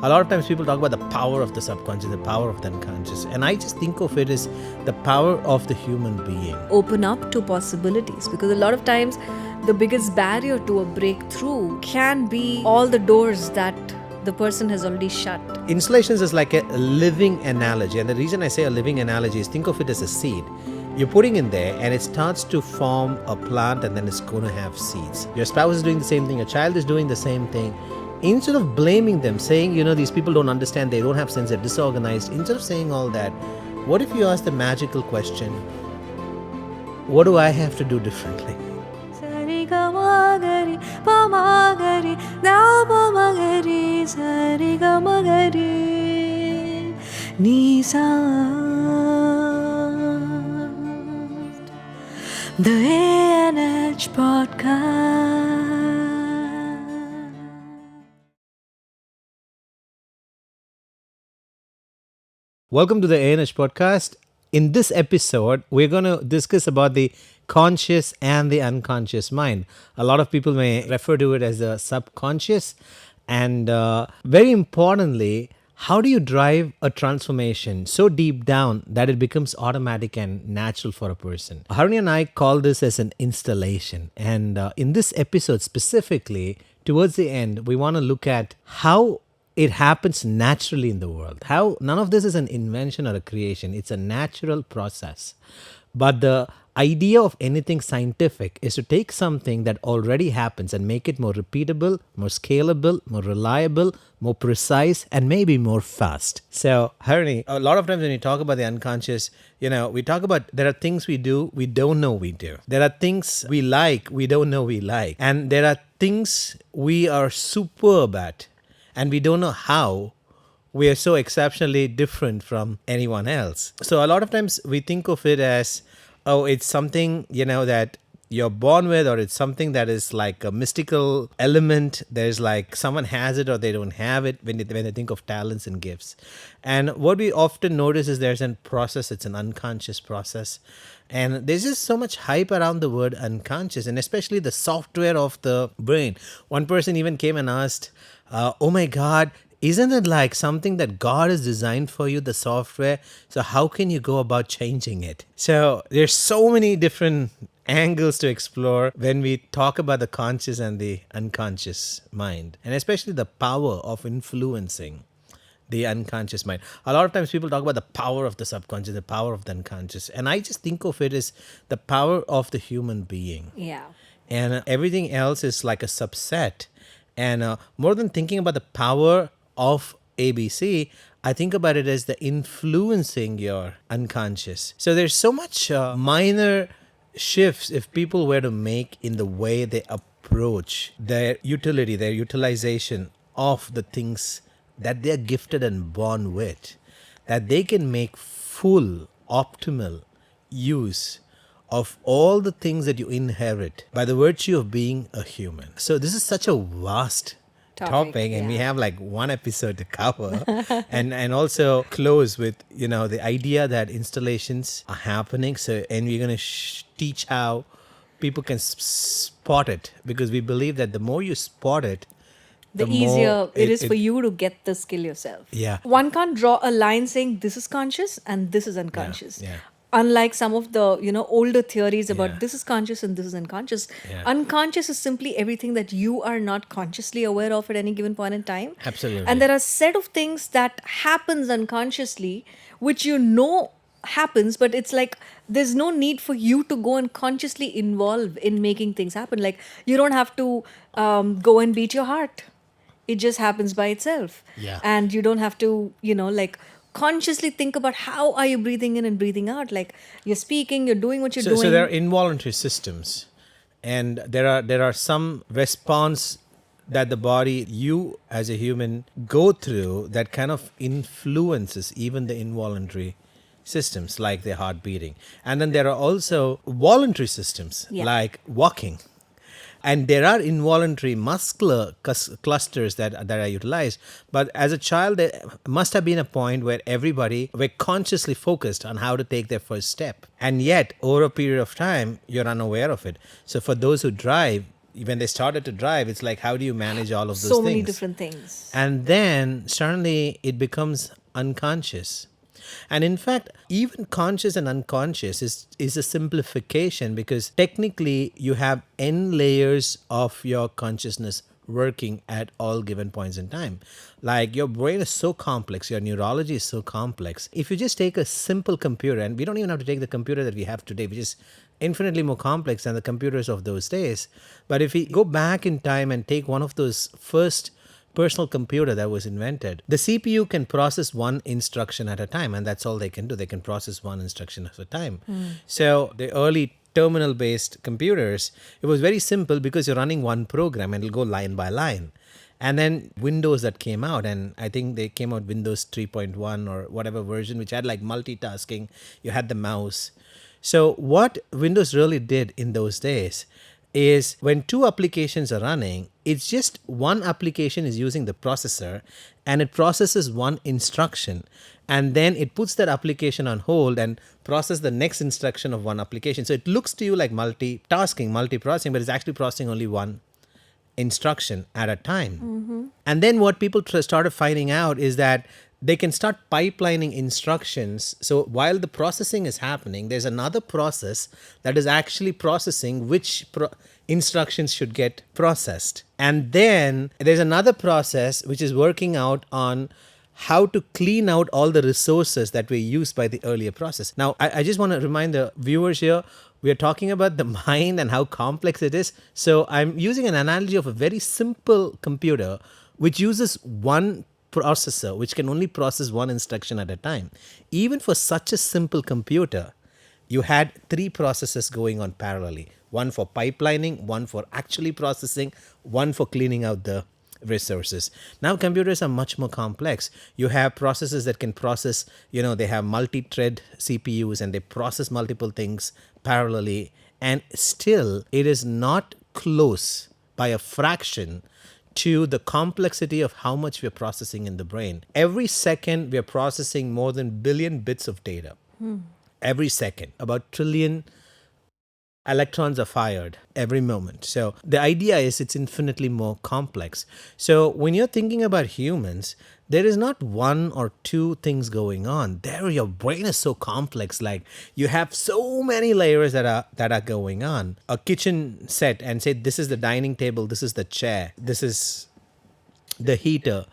A lot of times people talk about the power of the subconscious, the power of the unconscious, and I just think of it as the power of the human being. Open up to possibilities, because a lot of times the biggest barrier to a breakthrough can be all the doors that the person has already shut. Installations is like a living analogy, and the reason I say a living analogy is think of it as a seed. You're putting in there and it starts to form a plant and then it's going to have seeds. Your spouse is doing the same thing, your child is doing the same thing. Instead of blaming them, saying, these people don't understand, they don't have sense, they're disorganized, instead of saying all that, what if you ask the magical question, what do I have to do differently? The ANH Podcast. Welcome to the ANH podcast. In this episode, we're going to discuss about the conscious and the unconscious mind. A lot of people may refer to it as the subconscious. And very importantly, how do you drive a transformation so deep down that it becomes automatic and natural for a person? Haruni and I call this as an installation. And in this episode specifically, towards the end, we want to look at how it happens naturally in the world. How none of this is an invention or a creation. It's a natural process. But the idea of anything scientific is to take something that already happens and make it more repeatable, more scalable, more reliable, more precise, and maybe more fast. So, Haruni, a lot of times when we talk about the unconscious, we talk about there are things we do, we don't know we do. There are things we like, we don't know we like. And there are things we are superb at, and we don't know how we are so exceptionally different from anyone else. So a lot of times we think of it as, it's something, that you're born with, or it's something that is like a mystical element. There's like someone has it or they don't have it when they think of talents and gifts. And what we often notice is there's a process, it's an unconscious process. And there's just so much hype around the word unconscious, and especially the software of the brain. One person even came and asked, oh my God, isn't it like something that God has designed for you, the software? So how can you go about changing it? So there's so many different angles to explore when we talk about the conscious and the unconscious mind, and especially the power of influencing the unconscious mind. A lot of times people talk about the power of the subconscious, the power of the unconscious, and I just think of it as the power of the human being. Yeah. And everything else is like a subset. And more than thinking about the power of ABC, I think about it as the influencing your unconscious. So there's so much minor shifts if people were to make in the way they approach their utility, their utilization of the things that they're gifted and born with, that they can make full, optimal use of all the things that you inherit by the virtue of being a human. So this is such a vast topic, and we have like one episode to cover and also close with the idea that installations are happening. So and we're going to teach how people can spot it, because we believe that the more you spot it, the easier it is for you to get the skill yourself. Yeah. One can't draw a line saying this is conscious and this is unconscious. Yeah. Unlike some of the older theories about Yeah. this is conscious and this is unconscious. Yeah. Unconscious is simply everything that you are not consciously aware of at any given point in time. Absolutely. And there are a set of things that happens unconsciously which happens, but it's like there's no need for you to go and consciously involve in making things happen. Like you don't have to go and beat your heart. It just happens by itself. Yeah. And you don't have to consciously think about how are you breathing in and breathing out. Like you're speaking, you're doing what you're doing. So there are involuntary systems, and there are some response that the body, you as a human, go through that kind of influences even the involuntary systems, like the heart beating. And then there are also voluntary systems, like walking. And there are involuntary muscular clusters that are utilized. But as a child, there must have been a point where everybody were consciously focused on how to take their first step. And yet, over a period of time, you're unaware of it. So for those who drive, when they started to drive, it's like, how do you manage all of those So many things? different things. And then suddenly it becomes unconscious. And in fact, even conscious and unconscious is a simplification, because technically you have n layers of your consciousness working at all given points in time. Like, your brain is so complex, your neurology is so complex. If you just take a simple computer, and we don't even have to take the computer that we have today, which is infinitely more complex than the computers of those days. But if we go back in time and take one of those first personal computer that was invented, the CPU can process one instruction at a time, and that's all they can do. They can process one instruction at a time. So the early terminal based computers, it was very simple because you're running one program and it'll go line by line. And then Windows that came out, and I think they came out Windows 3.1 or whatever version, which had like multitasking. You had the mouse. So what Windows really did in those days is, when two applications are running, it's just one application is using the processor and it processes one instruction, and then it puts that application on hold and process the next instruction of one application. So it looks to you like multitasking, multiprocessing, but it's actually processing only one instruction at a time. And then what people started finding out is that they can start pipelining instructions. So while the processing is happening, there's another process that is actually processing which instructions should get processed. And then there's another process which is working out on how to clean out all the resources that were used by the earlier process. Now, I just want to remind the viewers here, we are talking about the mind and how complex it is. So I'm using an analogy of a very simple computer which uses one processor, which can only process one instruction at a time. Even for such a simple computer, you had three processes going on parallelly: one for pipelining, one for actually processing, one for cleaning out the resources. Now computers are much more complex. You have processes that can process, they have multi-thread CPUs and they process multiple things parallelly, and still it is not close by a fraction to the complexity of how much we're processing in the brain. Every second we're processing more than billion bits of data. Every second, about trillion electrons are fired every moment. So the idea is it's infinitely more complex. So when you're thinking about humans, there is not one or two things going on. There, your brain is so complex. Like, you have so many layers that are going on. A kitchen set, and say this is the dining table, this is the chair, this is the heater.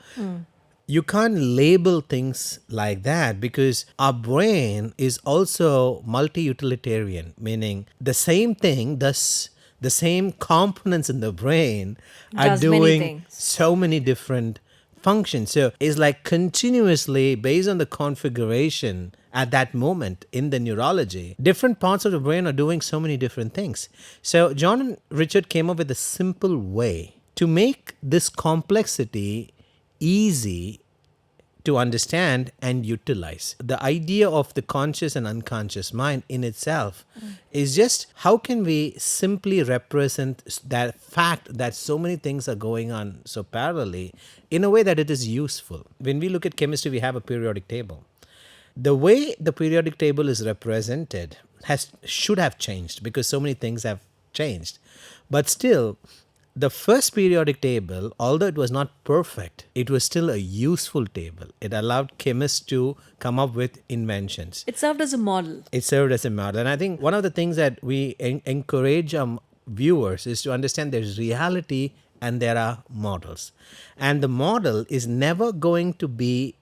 You can't label things like that, because our brain is also multi-utilitarian, meaning the same thing, thus the same components in the brain are Does many doing things. so many different functions. So it's like continuously, based on the configuration at that moment in the neurology, different parts of the brain are doing so many different things. So John and Richard came up with a simple way to make this complexity easy to understand and utilize. The idea of the conscious and unconscious mind in itself is just, how can we simply represent that fact that so many things are going on so parallelly in a way that it is useful. When we look at chemistry, we have a periodic table. The way the periodic table is represented should have changed, because so many things have changed. But still, the first periodic table, although it was not perfect, it was still a useful table. It allowed chemists to come up with inventions. It served as a model. It served as a model. And I think one of the things that we encourage viewers is to understand there's reality and there are models. And the model is never going to be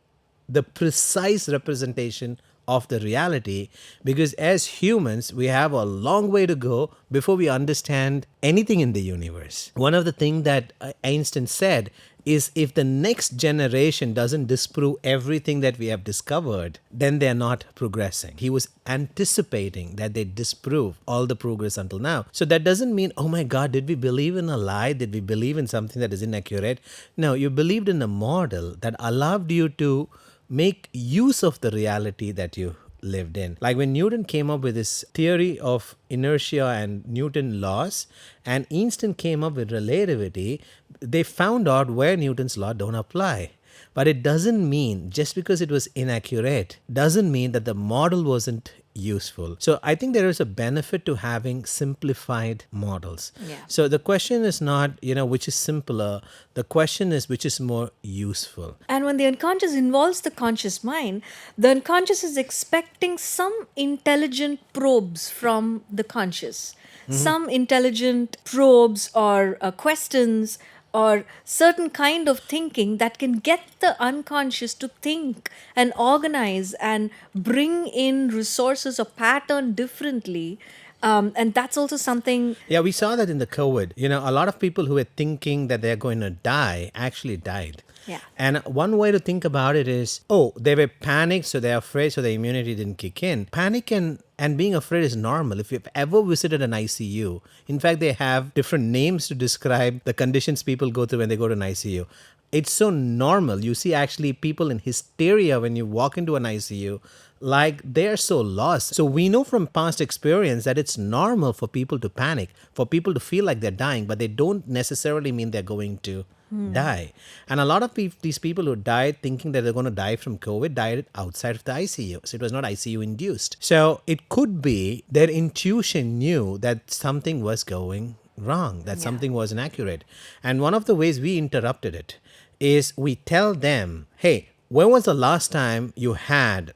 the precise representation of the reality, because as humans, we have a long way to go before we understand anything in the universe. One of the things that Einstein said is, if the next generation doesn't disprove everything that we have discovered, then they're not progressing. He was anticipating that they disprove all the progress until now. So that doesn't mean, oh my God, did we believe in a lie? Did we believe in something that is inaccurate? No, you believed in a model that allowed you to make use of the reality that you lived in. Like when Newton came up with his theory of inertia and Newton laws, and Einstein came up with relativity, they found out where Newton's law don't apply. But it doesn't mean, just because it was inaccurate, doesn't mean that the model wasn't useful. So I think there is a benefit to having simplified models. Yeah. So the question is not, which is simpler. The question is which is more useful. And when the unconscious involves the conscious mind, the unconscious is expecting some intelligent probes from the conscious, some intelligent probes or questions or certain kind of thinking that can get the unconscious to think and organize and bring in resources or pattern differently. And that's also something. Yeah, we saw that in the COVID. A lot of people who were thinking that they're going to die actually died. Yeah. And one way to think about it is, they were panicked, so they're afraid, so their immunity didn't kick in. Panic and being afraid is normal. If you've ever visited an ICU, in fact, they have different names to describe the conditions people go through when they go to an ICU. It's so normal. You see actually people in hysteria when you walk into an ICU, like they're so lost. So we know from past experience that it's normal for people to panic, for people to feel like they're dying, but they don't necessarily mean they're going to die. And a lot of these people who died thinking that they're going to die from COVID died outside of the ICU. So it was not ICU induced. So it could be their intuition knew that something was going wrong, that something wasn't accurate. And one of the ways we interrupted it is we tell them, hey, when was the last time you had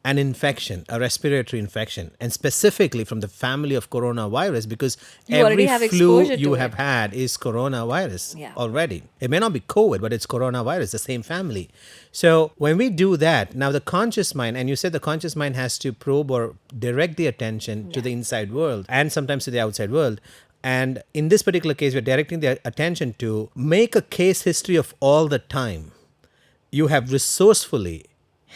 an infection, a respiratory infection, and specifically from the family of coronavirus, because You already every have flu exposure you to have it. had is coronavirus Yeah. already. It may not be COVID, but it's coronavirus, the same family. So when we do that, now the conscious mind, and you said the conscious mind has to probe or direct the attention to the inside world and sometimes to the outside world. And in this particular case, we're directing the attention to make a case history of all the time you have resourcefully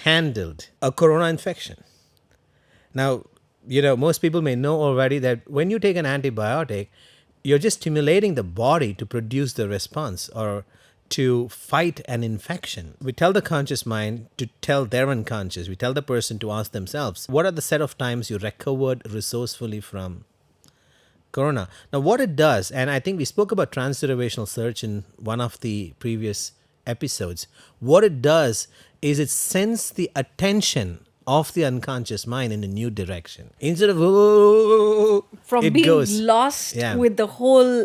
handled a corona infection. Now, most people may know already that when you take an antibiotic, you're just stimulating the body to produce the response or to fight an infection. We tell the conscious mind to tell their unconscious. We tell the person to ask themselves, what are the set of times you recovered resourcefully from corona? Now, what it does, and I think we spoke about transderivational search in one of the previous episodes, what it does is it sends the attention of the unconscious mind in a new direction. Instead of From it being goes. lost Yeah. with the whole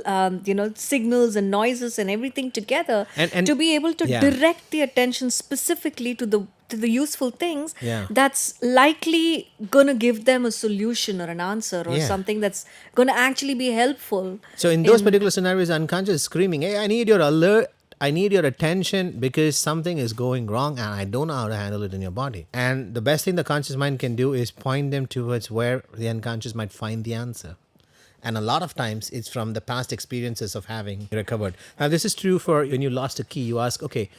signals and noises and everything together, And- to be able to yeah. direct the attention specifically to the useful things Yeah. that's likely gonna give them a solution or an answer or Yeah. something that's gonna actually be helpful. So in those particular scenarios, unconscious is screaming, hey, I need your alert. I need your attention because something is going wrong and I don't know how to handle it in your body. And the best thing the conscious mind can do is point them towards where the unconscious might find the answer. And a lot of times it's from the past experiences of having recovered. Now, this is true for when you lost a key. You ask, okay,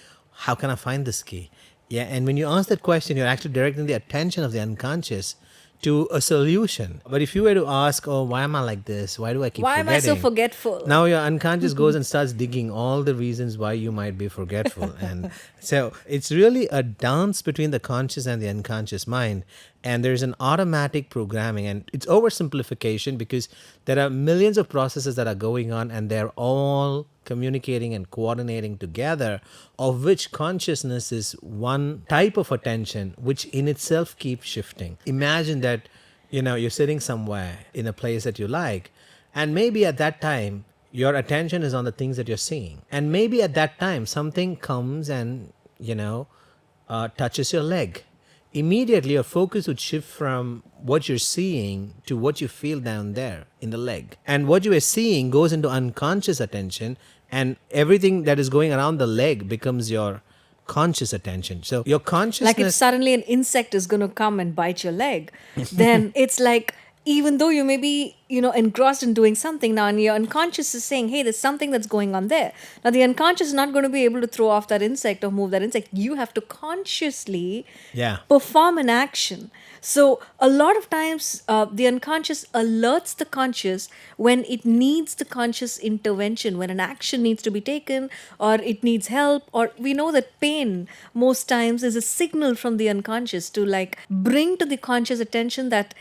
how can I find this key? Yeah, and when you ask that question, you're actually directing the attention of the unconscious to a solution. But if you were to ask, why am I like this? Why do I keep Why am I so forgetting? forgetful? Now your unconscious goes and starts digging all the reasons why you might be forgetful. And so it's really a dance between the conscious and the unconscious mind. And there's an automatic programming, and it's oversimplification because there are millions of processes that are going on and they're all communicating and coordinating together, of which consciousness is one type of attention which in itself keeps shifting. Imagine that you're sitting somewhere in a place that you like, and maybe at that time your attention is on the things that you're seeing, and maybe at that time something comes and touches your leg. Immediately your focus would shift from what you're seeing to what you feel down there in the leg, and what you are seeing goes into unconscious attention, and everything that is going around the leg becomes your conscious attention. So your consciousness, Like if suddenly an insect is going to come and bite your leg, then it's like, even though you may be, engrossed in doing something now, and your unconscious is saying, hey, there's something that's going on there. Now, the unconscious is not going to be able to throw off that insect or move that insect. You have to consciously Yeah. perform an action. So, a lot of times, the unconscious alerts the conscious when it needs the conscious intervention, when an action needs to be taken or it needs help, or we know that pain most times is a signal from the unconscious to bring to the conscious attention that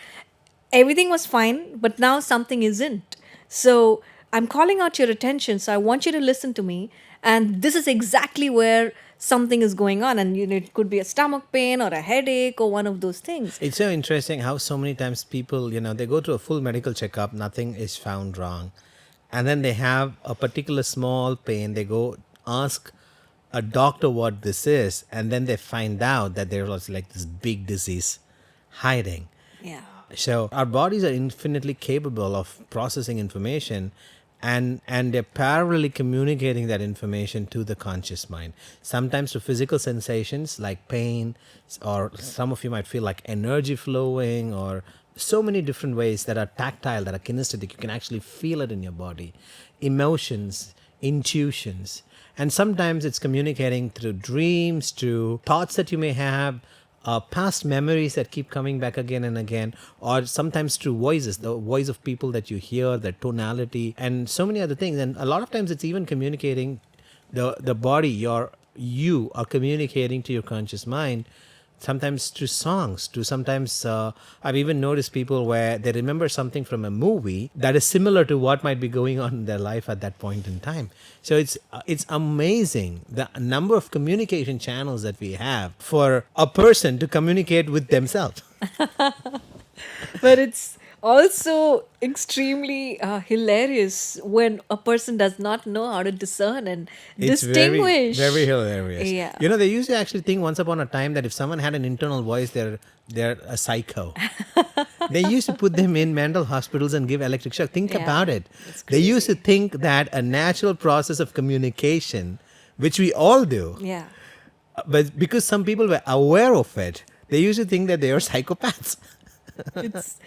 everything was fine, but now something isn't. So I'm calling out your attention. So I want you to listen to me. And this is exactly where something is going on, and it could be a stomach pain or a headache or one of those things. It's so interesting how so many times people, they go to a full medical checkup, nothing is found wrong. And then they have a particular small pain. They go ask a doctor what this is. And then they find out that there was like this big disease hiding. Yeah. So our bodies are infinitely capable of processing information, and they're parallelly communicating that information to the conscious mind. Sometimes to physical sensations like pain, or some of you might feel like energy flowing, or so many different ways that are tactile, that are kinesthetic. You can actually feel it in your body. Emotions, intuitions. And sometimes it's communicating through dreams, through thoughts that you may have, past memories that keep coming back again and again, or sometimes through voices, the voice of people that you hear, their tonality, and so many other things. And a lot of times it's even communicating, the body, you are communicating to your conscious mind, sometimes through songs, to sometimes I've even noticed people where they remember something from a movie that is similar to what might be going on in their life at that point in time. So it's amazing the number of communication channels that we have for a person to communicate with themselves. But it's also extremely hilarious when a person does not know how to discern and It's distinguish. very, very hilarious. Yeah. They used to actually think once upon a time that if someone had an internal voice, they're a psycho. They used to put them in mental hospitals and give electric shock. Think Yeah, about it. it's They used to crazy. think that a natural process of communication, which we all do, Yeah. but because some people were aware of it, they used to think that they are psychopaths. It's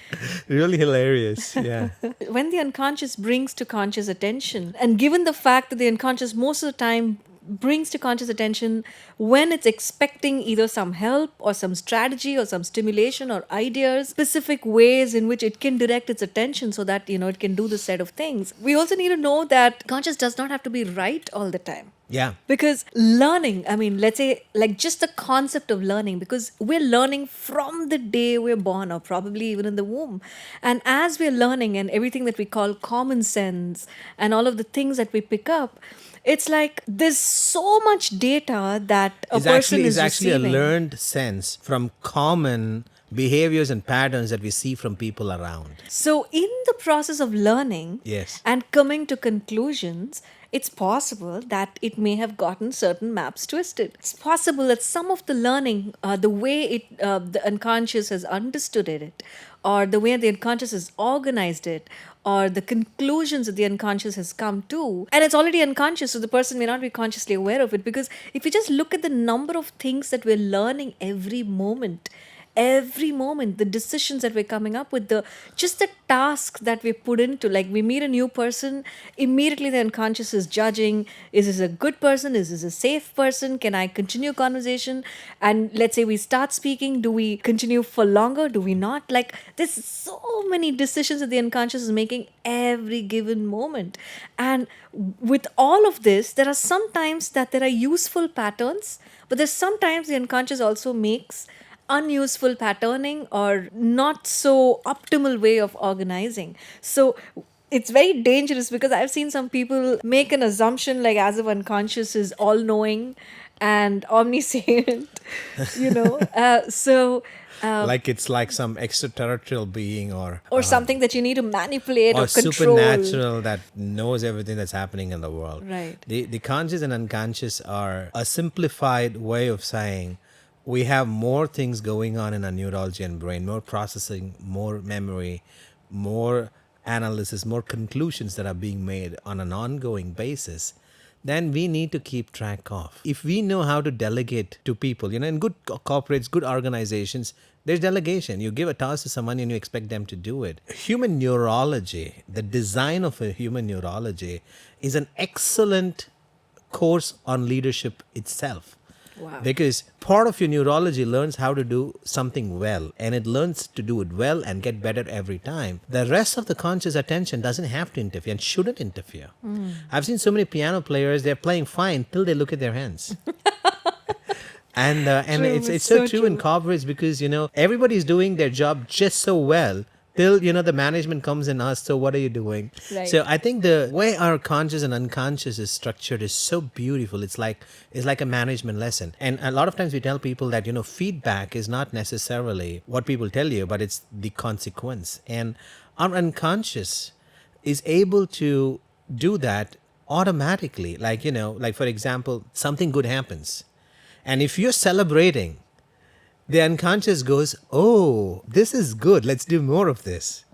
Really hilarious. Yeah. when the unconscious brings to conscious attention, and given the fact that the unconscious most of the time brings to conscious attention when it's expecting either some help or some strategy or some stimulation or ideas, specific ways in which it can direct its attention so that it can do this set of things. We also need to know that conscious does not have to be right all the time. Yeah. Because learning, I mean, let's say, like just the concept of learning, because we're learning from the day we're born, or probably even in the womb. And as we're learning, and everything that we call common sense and all of the things that we pick up, it's like there's so much data that a person is It's actually a receiving. learned sense from common behaviors and patterns that we see from people around. So, in the process of learning Yes. and coming to conclusions, it's possible that it may have gotten certain maps twisted. It's possible that some of the learning, the way the unconscious has understood it, or the way the unconscious has organized it, or the conclusions that the unconscious has come to, and it's already unconscious, so the person may not be consciously aware of it. Because if you just look at the number of things that we're learning every moment, the decisions that we're coming up with, the tasks that we put into, like we meet a new person, immediately the unconscious is judging, is this a good person, is this a safe person, can I continue conversation? And let's say we start speaking, do we continue for longer, do we not? Like there's so many decisions that the unconscious is making every given moment. And with all of this, there are sometimes that there are useful patterns, but there's sometimes the unconscious also makes unuseful patterning or not so optimal way of organizing. So it's very dangerous, because I've seen some people make an assumption like as if unconscious is all knowing and omniscient, so Like it's like some extraterrestrial being, or something that you need to manipulate or control. supernatural that knows everything that's happening in the world. Right. The conscious and unconscious are a simplified way of saying we have more things going on in our neurology and brain, more processing, more memory, more analysis, more conclusions that are being made on an ongoing basis, then we need to keep track of. If we know how to delegate to people, in good corporates, good organizations, there's delegation. You give a task to someone and you expect them to do it. Human neurology, the design of a human neurology, is an excellent course on leadership itself. Wow. Because part of your neurology learns how to do something well, and it learns to do it well and get better every time. The rest of the conscious attention doesn't have to interfere and shouldn't interfere. I've seen so many piano players, they're playing fine till they look at their hands. And True, it's so so true in true. corporates, because everybody's doing their job just so well till the management comes and asks, so what are you doing? Right. So I think the way our conscious and unconscious is structured is so beautiful. It's like a management lesson. And a lot of times we tell people that feedback is not necessarily what people tell you, but it's the consequence. And our unconscious is able to do that automatically. Like for example, something good happens, and if you're celebrating, the unconscious goes, oh, this is good, let's do more of this.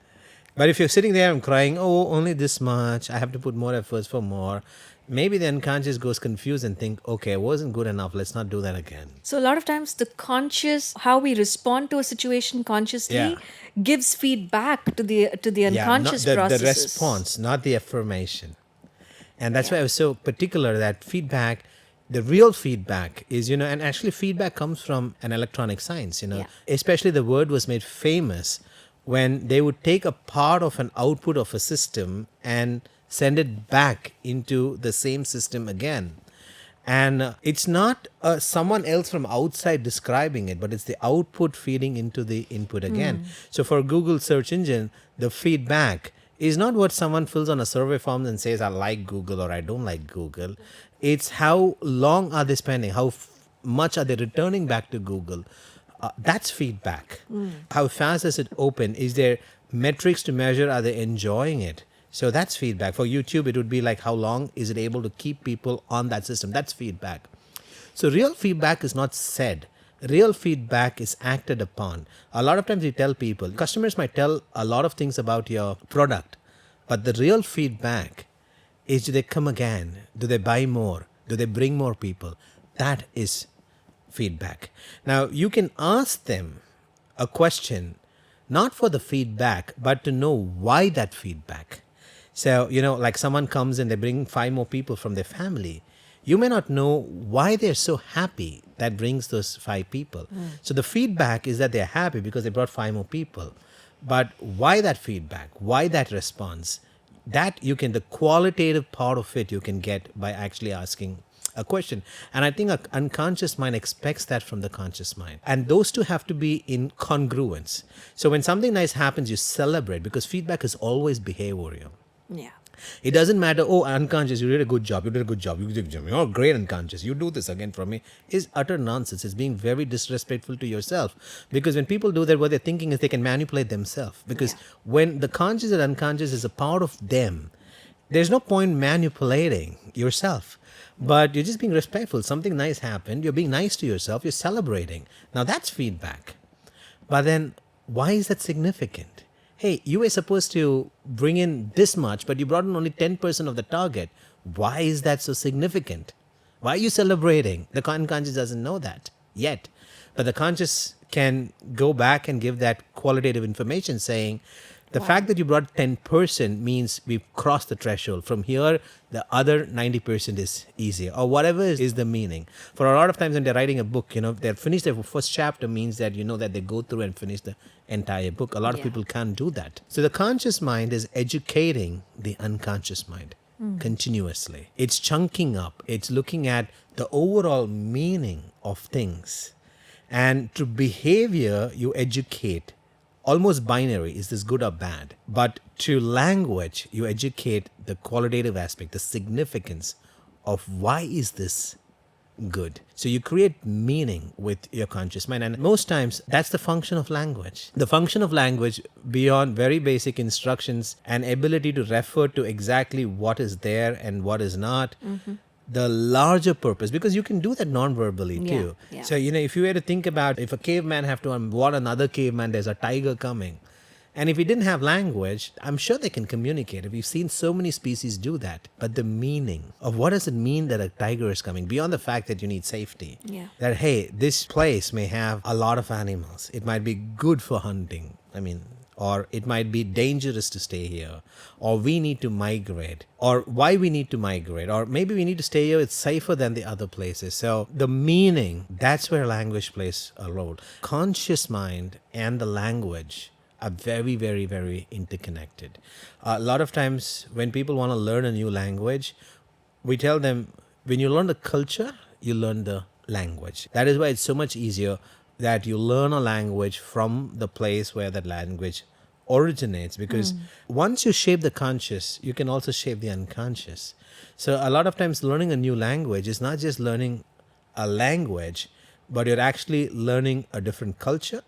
But if you're sitting there and crying, oh, only this much, I have to put more efforts for more, maybe the unconscious goes confused and think, okay, it wasn't good enough, let's not do that again. So a lot of times the conscious, how we respond to a situation consciously, Yeah. gives feedback to the unconscious the processes. response, not the affirmation. And that's why I was so particular that feedback, the real feedback is, and actually feedback comes from an electronic science, Yeah. especially the word was made famous when they would take a part of an output of a system and send it back into the same system again. And it's not someone else from outside describing it, but it's the output feeding into the input again. So for Google search engine, the feedback is not what someone fills on a survey form and says, I like Google or I don't like Google. It's how long are they spending? How much are they returning back to Google? That's feedback. How fast does it open? Is there metrics to measure? Are they enjoying it? So that's feedback. For YouTube, it would be like how long is it able to keep people on that system? That's feedback. So real feedback is not said. Real feedback is acted upon. A lot of times we tell people, customers might tell a lot of things about your product, but the real feedback is, do they come again? Do they buy more? Do they bring more people? That is feedback. Now, you can ask them a question, not for the feedback, but to know why that feedback. So, like someone comes and they bring 5 more people from their family. You may not know why they're so happy that brings those 5 people. So the feedback is that they're happy because they brought 5 more people. But why that feedback? Why that response? That the qualitative part of it you can get by actually asking a question. And I think an unconscious mind expects that from the conscious mind. And those two have to be in congruence. So when something nice happens, you celebrate, because feedback is always behavioral. Yeah. It doesn't matter, oh, unconscious, you did a good job, you're great, unconscious, you do this again for me, is utter nonsense. It's being very disrespectful to yourself. Because when people do that, what they're thinking is they can manipulate themselves. Because when the conscious and unconscious is a part of them, there's no point manipulating yourself. But you're just being respectful. Something nice happened, you're being nice to yourself, you're celebrating. Now that's feedback. But then, why is that significant? Hey, you were supposed to bring in this much, but you brought in only 10% of the target. Why is that so significant? Why are you celebrating? The unconscious doesn't know that yet. But the conscious can go back and give that qualitative information saying, the fact that you brought 10% means we've crossed the threshold. From here, the other 90% is easier, or whatever is the meaning. For a lot of times when they're writing a book, they're finished their first chapter means that that they go through and finish the entire book. A lot of people can't do that. So the conscious mind is educating the unconscious mind continuously. It's chunking up. It's looking at the overall meaning of things. And through behavior, you educate. Almost binary, is this good or bad? But to language, you educate the qualitative aspect, the significance of why is this good. So you create meaning with your conscious mind. And most times, that's the function of language. The function of language, beyond very basic instructions and ability to refer to exactly what is there and what is not, the larger purpose, because you can do that non-verbally too. Yeah. So, if you were to think about, if a caveman have to warn another caveman, there's a tiger coming. And if he didn't have language, I'm sure they can communicate. We've seen so many species do that. But the meaning of what does it mean that a tiger is coming, beyond the fact that you need safety. Yeah. That, hey, this place may have a lot of animals. It might be good for hunting. Or it might be dangerous to stay here, or we need to migrate, or why we need to migrate, or maybe we need to stay here, it's safer than the other places. So the meaning, that's where language plays a role. Conscious mind and the language are very, very, very interconnected. A lot of times when people want to learn a new language, we tell them, when you learn the culture, you learn the language. That is why it's so much easier that you learn a language from the place where that language originates, because once you shape the conscious, you can also shape the unconscious. So a lot of times learning a new language is not just learning a language, but you're actually learning a different culture,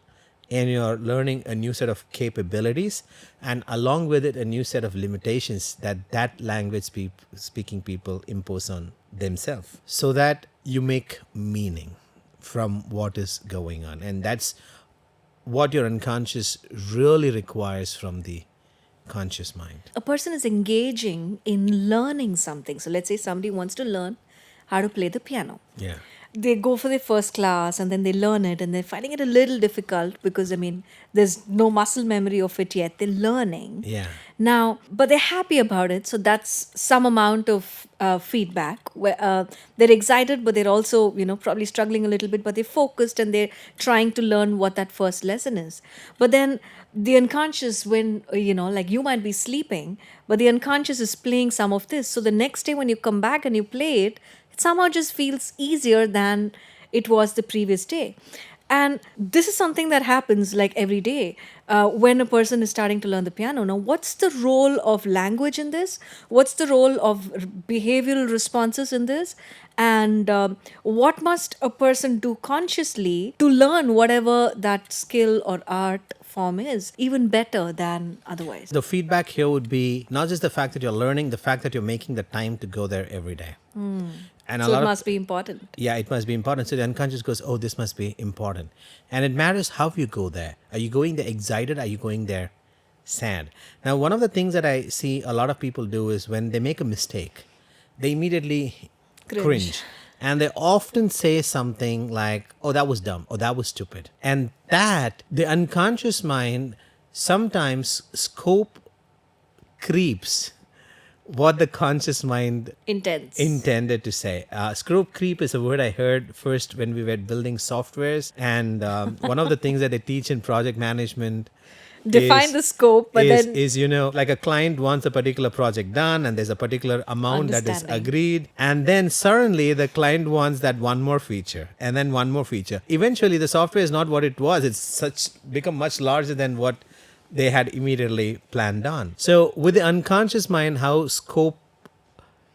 and you're learning a new set of capabilities, and along with it a new set of limitations that language speaking people impose on themselves, so that you make meaning from what is going on. And that's what your unconscious really requires from the conscious mind. A person is engaging in learning something. So let's say somebody wants to learn how to play the piano. Yeah. They go for their first class and then they learn it and they're finding it a little difficult because, I mean, there's no muscle memory of it yet. They're learning. Yeah. Now, but they're happy about it. So that's some amount of feedback where they're excited, but they're also, probably struggling a little bit, but they're focused and they're trying to learn what that first lesson is. But then the unconscious, when, like you might be sleeping, but the unconscious is playing some of this. So the next day when you come back and you play it, it somehow just feels easier than it was the previous day. And this is something that happens like every day when a person is starting to learn the piano. Now, what's the role of language in this? What's the role of behavioral responses in this? And what must a person do consciously to learn whatever that skill or art form is even better than otherwise? The feedback here would be not just the fact that you're learning, the fact that you're making the time to go there every day. And So it must be important. Yeah, it must be important. So the unconscious goes, oh, this must be important. And it matters how you go there. Are you going there excited? Are you going there sad? Now, one of the things that I see a lot of people do is when they make a mistake, they immediately cringe. And they often say something like, oh, that was dumb, or that was stupid. And that, the unconscious mind sometimes scope creeps what the conscious mind Intense. intended to say. Scope creep is a word I heard first when we were building softwares. And one of the things that they teach in project management Define the scope, but then is like a client wants a particular project done and there's a particular amount that is Understanding. agreed, and then suddenly the client wants that one more feature and then one more feature. Eventually the software is not what it was. It's become much larger than what they had immediately planned on. So with the unconscious mind, how scope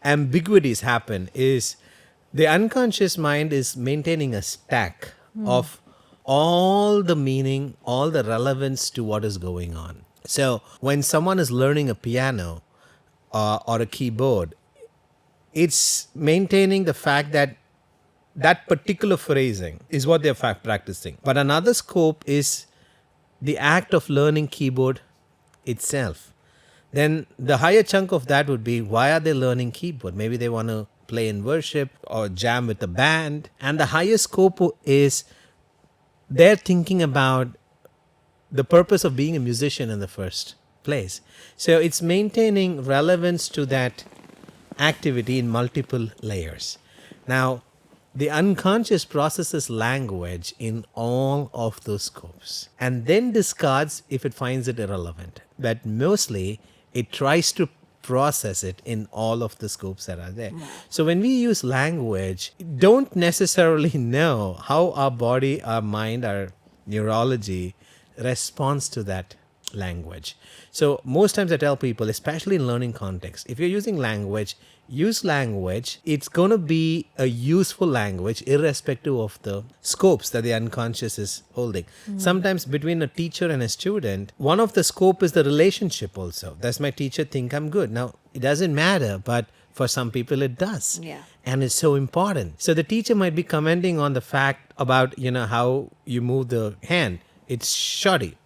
ambiguities happen is the unconscious mind is maintaining a stack of all the meaning, all the relevance to what is going on. So when someone is learning a piano or a keyboard, it's maintaining the fact that that particular phrasing is what they're practicing. But another scope is the act of learning keyboard itself. Then the higher chunk of that would be, why are they learning keyboard? Maybe they want to play in worship or jam with the band. And the higher scope is they're thinking about the purpose of being a musician in the first place. So it's maintaining relevance to that activity in multiple layers. Now, the unconscious processes language in all of those scopes and then discards if it finds it irrelevant. But mostly, it tries to process it in all of the scopes that are there. So when we use language, don't necessarily know how our body, our mind, our neurology responds to that language. So most times I tell people, especially in learning context, if you're using language, use language. It's going to be a useful language irrespective of the scopes that the unconscious is holding. Sometimes between a teacher and a student, one of the scope is the relationship also. Does my teacher think I'm good? Now, it doesn't matter, but for some people it does. Yeah. And it's so important. So the teacher might be commenting on the fact about, how you move the hand. It's shoddy.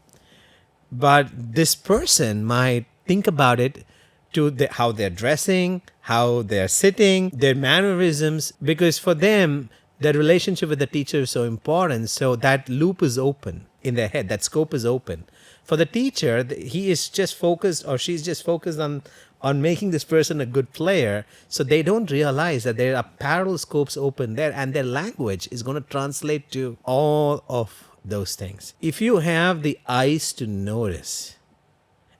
But this person might think about it to how they're dressing, how they're sitting, their mannerisms, because for them, their relationship with the teacher is so important. So that loop is open in their head, that scope is open. For the teacher, he is just focused, or she's just focused on making this person a good player. So they don't realize that there are parallel scopes open there, and their language is going to translate to all of those things. If you have the eyes to notice,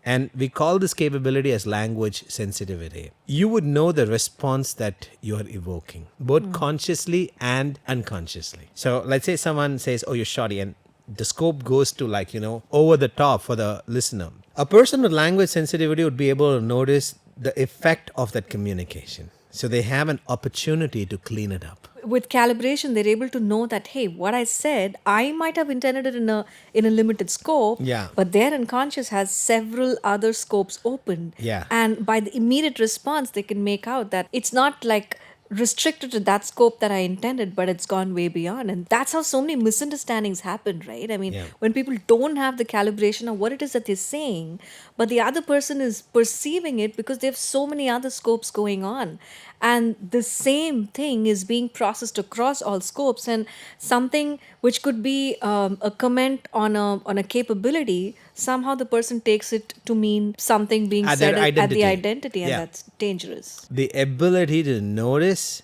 and we call this capability as language sensitivity, you would know the response that you are evoking, both consciously and unconsciously. So let's say someone says, oh, you're shoddy, and the scope goes to over the top for the listener. A person with language sensitivity would be able to notice the effect of that communication. So they have an opportunity to clean it up. With calibration, they're able to know that, hey, what I said, I might have intended it in a limited scope, Yeah. but their unconscious has several other scopes open. Yeah. And by the immediate response, they can make out that it's not like restricted to that scope that I intended, but it's gone way beyond. And that's how so many misunderstandings happen, right? I mean, Yeah. when people don't have the calibration of what it is that they're saying, but the other person is perceiving it because they have so many other scopes going on. And the same thing is being processed across all scopes, and something which could be a comment on a capability, somehow the person takes it to mean something being At said their at the identity. identity, and Yeah. that's dangerous. The ability to notice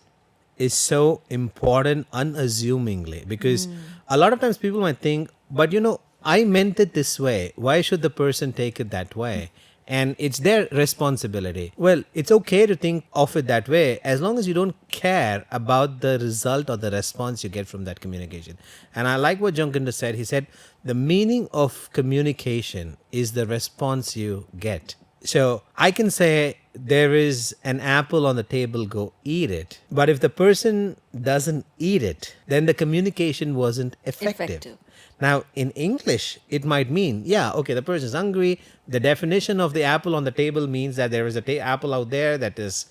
is so important unassumingly, because a lot of times people might think, but I meant it this way. Why should the person take it that way? And it's their responsibility. Well, it's okay to think of it that way as long as you don't care about the result or the response you get from that communication. And I like what Junkinder said. He said, the meaning of communication is the response you get. So I can say there is an apple on the table, go eat it. But if the person doesn't eat it, then the communication wasn't effective. Now, in English, it might mean, yeah, okay, the person is hungry. The definition of the apple on the table means that there is a apple out there that is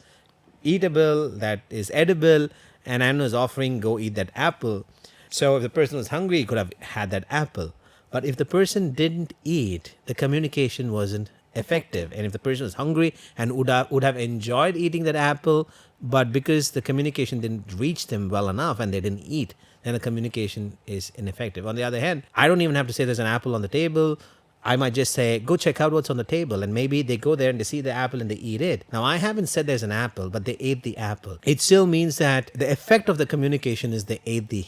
eatable, that is edible, and Anna is offering, go eat that apple. So if the person was hungry, he could have had that apple. But if the person didn't eat, the communication wasn't effective. And if the person was hungry and would have enjoyed eating that apple, but because the communication didn't reach them well enough and they didn't eat, then the communication is ineffective. On the other hand, I don't even have to say there's an apple on the table. I might just say, go check out what's on the table. And maybe they go there and they see the apple and they eat it. Now, I haven't said there's an apple, but they ate the apple. It still means that the effect of the communication is they ate the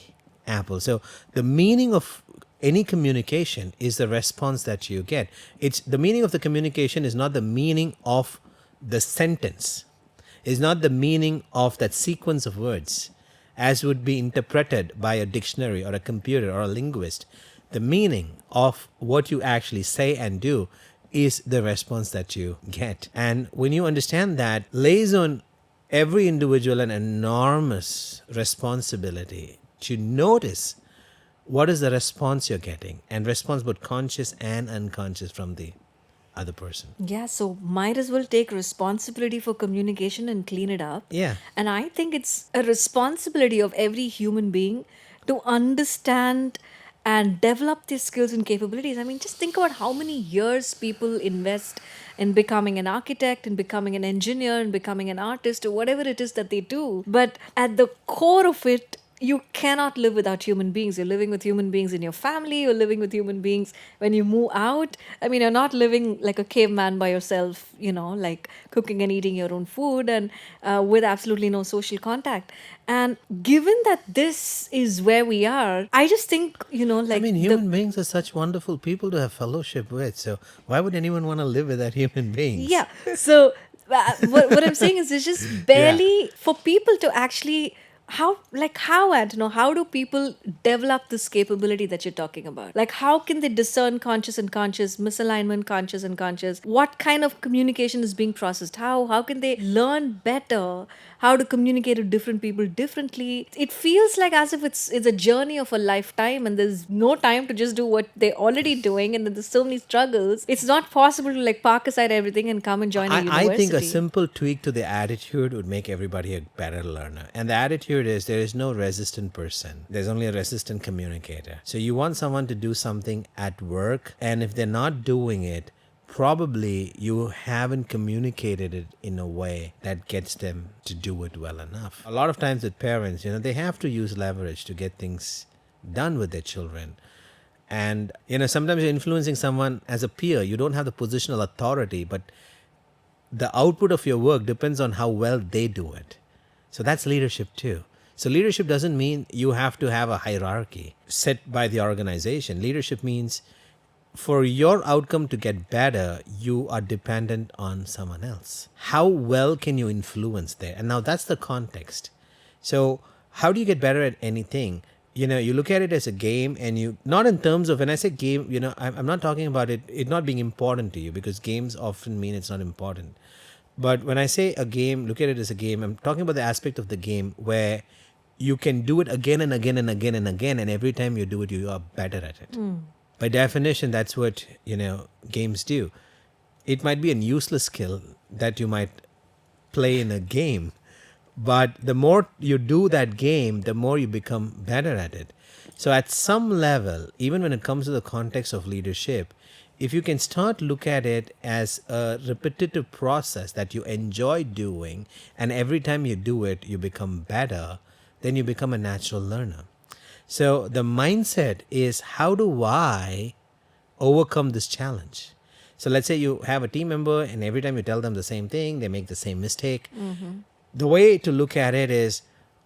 apple. So the meaning of any communication is the response that you get. It's the meaning of the communication is not the meaning of the sentence. Is not the meaning of that sequence of words as would be interpreted by a dictionary or a computer or a linguist. The meaning of what you actually say and do is the response that you get. And when you understand that, lays on every individual an enormous responsibility to notice what is the response you're getting, and response both conscious and unconscious from the other person. Yeah, so might as well take responsibility for communication and clean it up. Yeah. And I think it's a responsibility of every human being to understand and develop their skills and capabilities. I mean, just think about how many years people invest in becoming an architect and becoming an engineer and becoming an artist or whatever it is that they do. But at the core of it, you cannot live without human beings. You're living with human beings in your family, you're living with human beings when you move out. I mean, you're not living like a caveman by yourself, like cooking and eating your own food and with absolutely no social contact. And given that this is where we are, I just think, like. I mean, human beings are such wonderful people to have fellowship with. So why would anyone want to live without human beings? Yeah. So what I'm saying is, it's just barely for people to actually. How do people develop this capability that you're talking about? Like, how can they discern conscious and conscious, misalignment, conscious and conscious? What kind of communication is being processed? How can they learn better how to communicate with different people differently? It feels like as if it's a journey of a lifetime, and there's no time to just do what they're already doing, and then there's so many struggles. It's not possible to like park aside everything and come and join a university. I think a simple tweak to the attitude would make everybody a better learner. And the attitude is, there is no resistant person. There's only a resistant communicator. So you want someone to do something at work, and if they're not doing it, probably you haven't communicated it in a way that gets them to do it well enough. A lot of times with parents, they have to use leverage to get things done with their children. And, sometimes you're influencing someone as a peer. You don't have the positional authority, but the output of your work depends on how well they do it. So that's leadership too. So leadership doesn't mean you have to have a hierarchy set by the organization. Leadership means for your outcome to get better, you are dependent on someone else. How well can you influence there? And now that's the context. So how do you get better at anything? you look at it as a game, and you, not in terms of, when I say game, I'm not talking about it not being important to you, because games often mean it's not important. But when I say a game, look at it as a game, I'm talking about the aspect of the game where you can do it again and again and again and again, and every time you do it, you are better at it. By definition, that's what games do. It might be a useless skill that you might play in a game, but the more you do that game, the more you become better at it. So at some level, even when it comes to the context of leadership, if you can start look at it as a repetitive process that you enjoy doing, and every time you do it you become better, then you become a natural learner. So the mindset is, how do I overcome this challenge? So let's say you have a team member, and every time you tell them the same thing, they make the same mistake. The way to look at it is,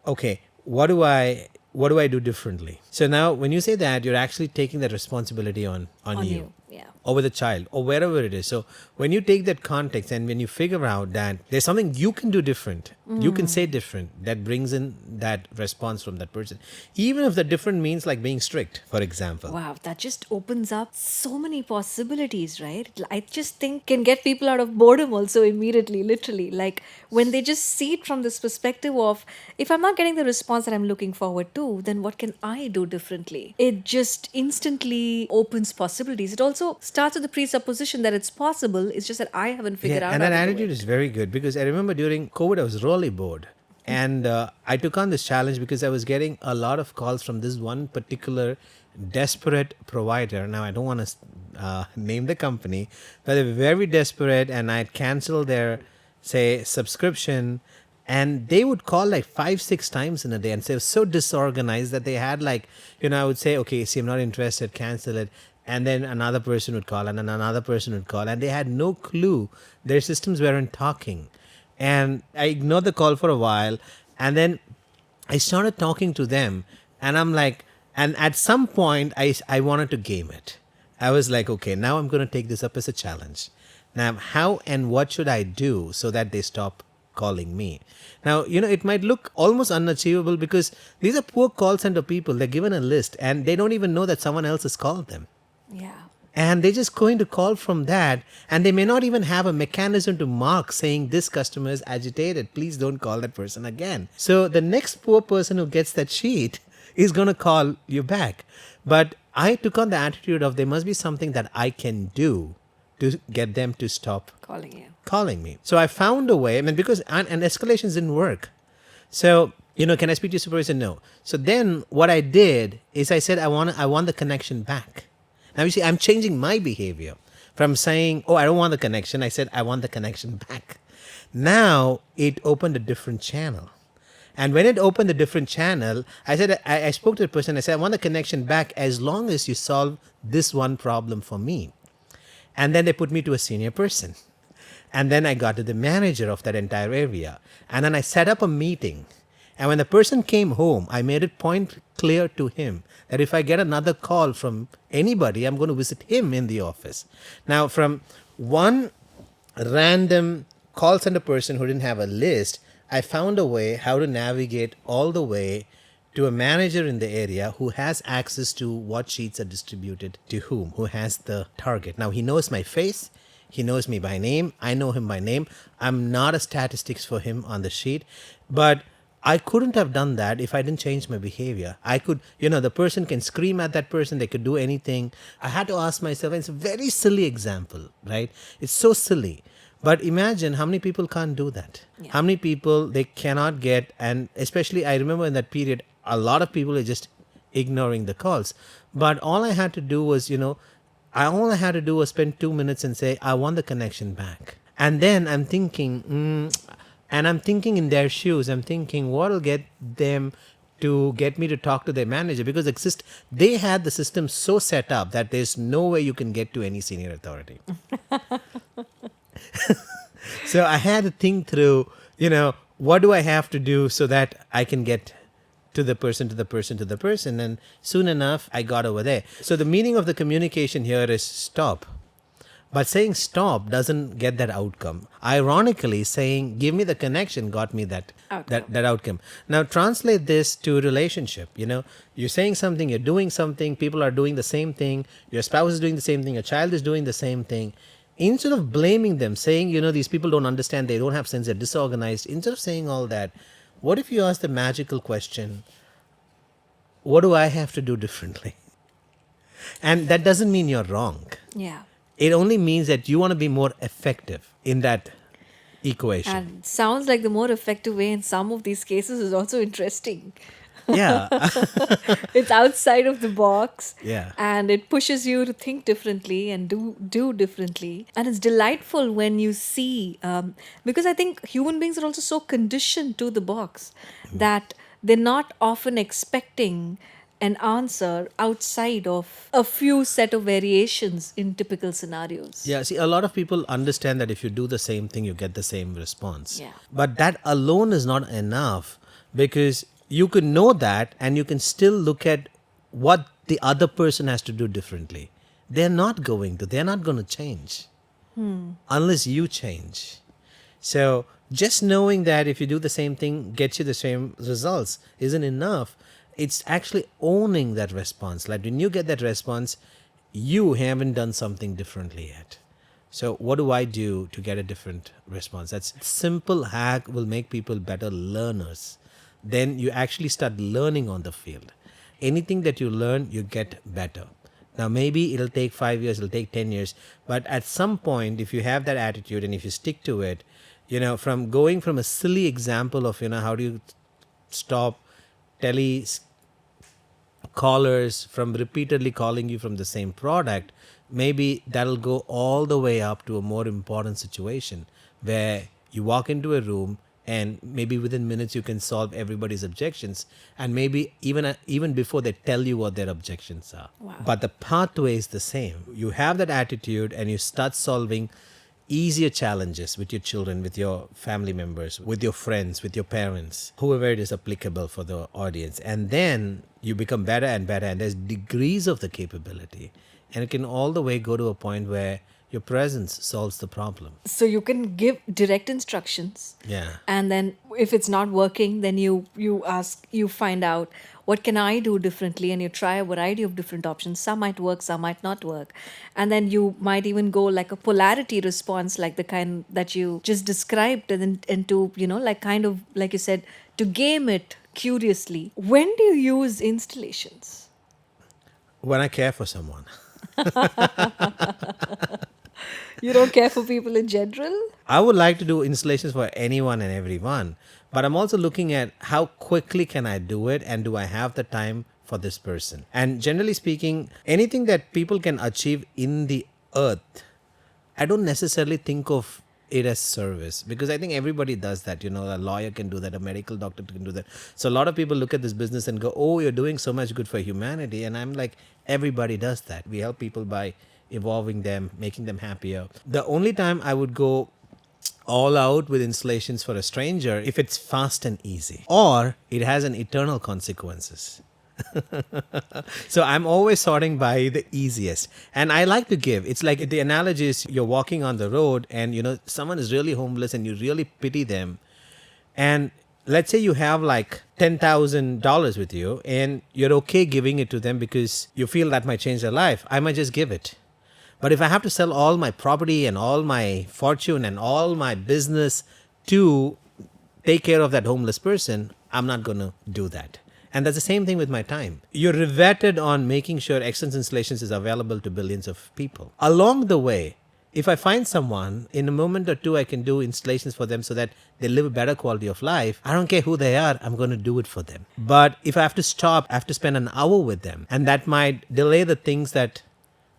okay, what do I do differently? So now when you say that, you're actually taking that responsibility on you. Yeah. Or with a child, or wherever it is. So when you take that context, and when you figure out that there's something you can do different, you can say different, that brings in that response from that person. Even if the different means like being strict, for example. Wow, that just opens up so many possibilities, right? I just think can get people out of boredom also immediately, literally. Like when they just see it from this perspective of, if I'm not getting the response that I'm looking forward to, then what can I do differently? It just instantly opens possibilities. It also starts with the presupposition that it's possible. It's just that I haven't figured out. And how that to do attitude it. is very good, because I remember during COVID, I was really bored. And I took on this challenge because I was getting a lot of calls from this one particular desperate provider. Now, I don't want to name the company, but they were very desperate, and I'd cancel their, say, subscription. And they would call like 5-6 times in a day, and they were so disorganized that they had like, I would say, okay, see, I'm not interested, cancel it. And then another person would call, and then another person would call, and they had no clue. Their systems weren't talking. And I ignored the call for a while, and then I started talking to them, and I'm like, and at some point I wanted to game it. I was like, okay, now I'm going to take this up as a challenge. Now, how and what should I do so that they stop calling me? Now, it might look almost unachievable, because these are poor call center people. They're given a list, and they don't even know that someone else has called them. Yeah. And they're just going to call from that, and they may not even have a mechanism to mark saying this customer is agitated, please don't call that person again. So the next poor person who gets that sheet is going to call you back. But I took on the attitude of, there must be something that I can do to get them to stop calling me. So I found a way, because and escalations didn't work. So, can I speak to your supervisor? No. So then what I did is I said, I want the connection back. Now, you see, I'm changing my behavior from saying, oh, I don't want the connection. I said, I want the connection back. Now it opened a different channel. And when it opened a different channel, I said, I spoke to the person. I said, I want the connection back as long as you solve this one problem for me. And then they put me to a senior person. And then I got to the manager of that entire area. And then I set up a meeting. And when the person came home, I made it point clear to him that if I get another call from anybody, I'm going to visit him in the office. Now, from one random call center person who didn't have a list, I found a way how to navigate all the way to a manager in the area who has access to what sheets are distributed to whom, who has the target. Now, he knows my face. He knows me by name. I know him by name. I'm not a statistics for him on the sheet. But I couldn't have done that if I didn't change my behavior. I could, the person can scream at that person. They could do anything. I had to ask myself, and it's a very silly example, right? It's so silly. But imagine how many people can't do that. Yeah. How many people they cannot get. And especially, I remember in that period, a lot of people are just ignoring the calls. But all I had to do was, all I had to do was spend 2 minutes and say, I want the connection back. And then I'm thinking, and I'm thinking in their shoes, I'm thinking, what will get them to get me to talk to their manager? Because they had the system so set up that there's no way you can get to any senior authority. So I had to think through, what do I have to do so that I can get to the person, to the person, to the person. And soon enough, I got over there. So the meaning of the communication here is stop. But saying stop doesn't get that outcome. Ironically, saying give me the connection got me that Outcome. that outcome. Now translate this to relationship. You're saying something, you're doing something, people are doing the same thing, your spouse is doing the same thing, your child is doing the same thing. Instead of blaming them, saying, these people don't understand, they don't have sense, they're disorganized, instead of saying all that, what if you ask the magical question, what do I have to do differently? And that doesn't mean you're wrong. Yeah. It only means that you want to be more effective in that equation. And sounds like the more effective way in some of these cases is also interesting. Yeah. It's outside of the box. Yeah. And it pushes you to think differently and do differently. And it's delightful when you see, because I think human beings are also so conditioned to the box that they're not often expecting an answer outside of a few set of variations in typical scenarios. Yeah, see, a lot of people understand that if you do the same thing, you get the same response. Yeah. But that alone is not enough, because you can know that and you can still look at what the other person has to do differently. They're not going to change unless you change. So just knowing that if you do the same thing, gets you the same results isn't enough. It's actually owning that response. Like when you get that response, you haven't done something differently yet. So what do I do to get a different response? That's simple hack will make people better learners. Then you actually start learning on the field. Anything that you learn, you get better. Now maybe it'll take 5 years, it'll take 10 years, but at some point, if you have that attitude and if you stick to it, from going from a silly example of, how do you stop tele callers from repeatedly calling you from the same product, maybe that'll go all the way up to a more important situation where you walk into a room and maybe within minutes you can solve everybody's objections, and maybe even before they tell you what their objections are. Wow. But the pathway is the same. You have that attitude and you start solving easier challenges with your children, with your family members, with your friends, with your parents, whoever it is applicable for the audience. And then you become better and better, and there's degrees of the capability. And it can all the way go to a point where your presence solves the problem. So you can give direct instructions. Yeah. And then if it's not working, then you find out what can I do differently, and you try a variety of different options. Some might work, some might not work. And then you might even go like a polarity response, like the kind that you just described, and to, like kind of, like you said, to game it curiously. When do you use installations? When I care for someone. You don't care for people in general? I would like to do installations for anyone and everyone, but I'm also looking at how quickly can I do it, and do I have the time for this person? And generally speaking, anything that people can achieve in the earth, I don't necessarily think of it as service, because I think everybody does that. A lawyer can do that, a medical doctor can do that. So a lot of people look at this business and go, oh, you're doing so much good for humanity. And I'm like, everybody does that. We help people by evolving them, making them happier. The only time I would go all out with installations for a stranger if it's fast and easy, or it has an eternal consequences. So I'm always sorting by the easiest, and I like to give. It's like the analogy is you're walking on the road and someone is really homeless and you really pity them, and let's say you have like $10,000 with you and you're okay giving it to them because you feel that might change their life. I might just give it. But if I have to sell all my property and all my fortune and all my business to take care of that homeless person, I'm not going to do that. And that's the same thing with my time. You're riveted on making sure Excellence Installations is available to billions of people. Along the way, if I find someone, in a moment or two, I can do installations for them so that they live a better quality of life. I don't care who they are, I'm going to do it for them. But if I have to stop, I have to spend an hour with them, and that might delay the things that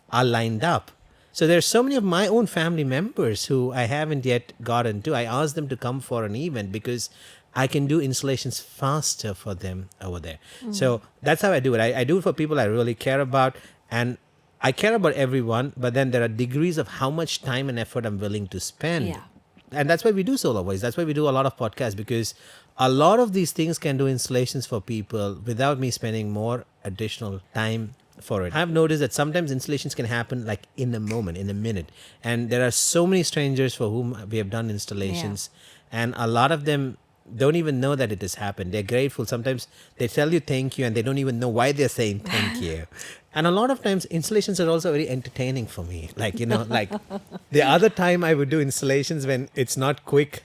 are lined up. So there's so many of my own family members who I haven't yet gotten to. I asked them to come for an event because I can do installations faster for them over there. So that's how I do it. I do it for people I really care about, and I care about everyone, but then there are degrees of how much time and effort I'm willing to spend. Yeah. And that's why we do Solar Voice. That's why we do a lot of podcasts, because a lot of these things can do installations for people without me spending more additional time for it. I've noticed that sometimes installations can happen like in a moment, in a minute. And there are so many strangers for whom we have done installations, and a lot of them don't even know that it has happened. They're grateful. Sometimes they tell you thank you and they don't even know why they're saying thank you. And a lot of times installations are also very entertaining for me. Like, like the other time I would do installations when it's not quick,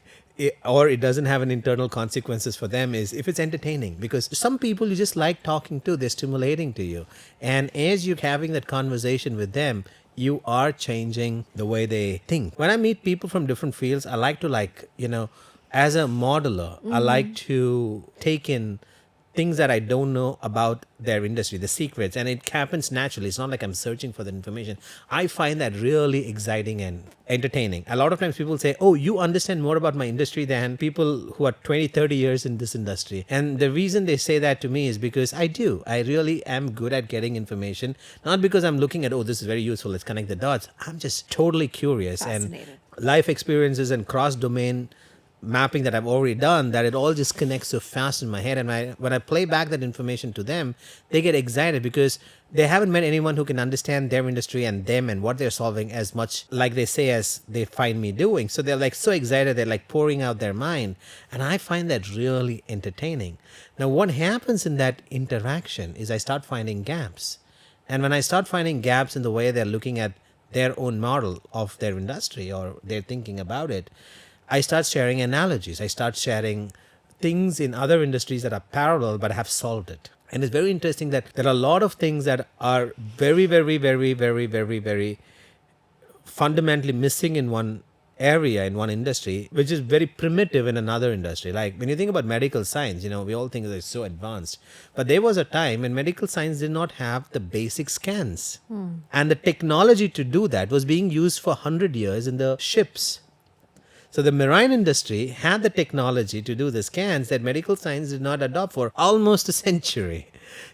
or it doesn't have an internal consequences for them, is if it's entertaining, because some people you just like talking to, they're stimulating to you, and as you're having that conversation with them, you are changing the way they think. When I meet people from different fields, I like to as a modeler, I like to take in things that I don't know about their industry, the secrets, and it happens naturally. It's not like I'm searching for that information. I find that really exciting and entertaining. A lot of times people say, oh, you understand more about my industry than people who are 20, 30 years in this industry. And the reason they say that to me is because I do. I really am good at getting information, not because I'm looking at, oh, this is very useful, let's connect the dots. I'm just totally curious, and life experiences and cross-domain mapping that I've already done, that it all just connects so fast in my head. And when I play back that information to them, they get excited because they haven't met anyone who can understand their industry and them and what they're solving as much, like they say, as they find me doing. So they're like so excited, they're like pouring out their mind. And I find that really entertaining. Now, what happens in that interaction is I start finding gaps. And when I start finding gaps in the way they're looking at their own model of their industry or they're thinking about it, I start sharing analogies. I start sharing things in other industries that are parallel but have solved it. And it's very interesting that there are a lot of things that are very, very, very, very, very, very fundamentally missing in one area, in one industry, which is very primitive in another industry. Like when you think about medical science, we all think that it's so advanced. But there was a time when medical science did not have the basic scans. And the technology to do that was being used for 100 years in the ships. So the marine industry had the technology to do the scans that medical science did not adopt for almost a century.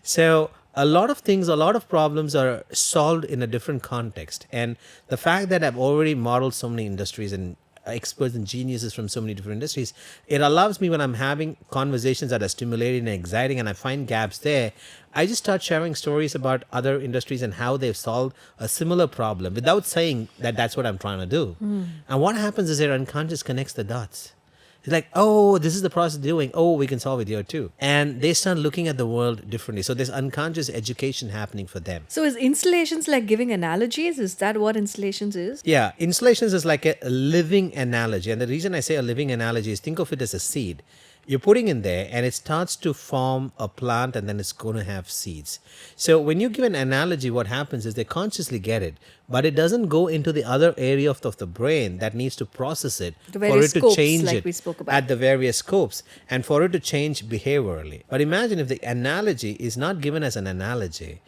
So a lot of things, a lot of problems are solved in a different context. And the fact that I've already modeled so many industries and experts and geniuses from so many different industries, it allows me, when I'm having conversations that are stimulating and exciting and I find gaps there, I just start sharing stories about other industries and how they've solved a similar problem without saying that that's what I'm trying to do. And what happens is their unconscious connects the dots. It's like, oh, this is the process doing. Oh, we can solve it here too. And they start looking at the world differently. So there's unconscious education happening for them. So is installations like giving analogies? Is that what installations is? Yeah, installations is like a living analogy. And the reason I say a living analogy is think of it as a seed. You're putting in there and it starts to form a plant and then it's going to have seeds. So when you give an analogy, what happens is they consciously get it, but it doesn't go into the other area of the brain that needs to process it The for various it to scopes, change like it we spoke about. at the various scopes and for it to change behaviorally. But imagine if the analogy is not given as an analogy.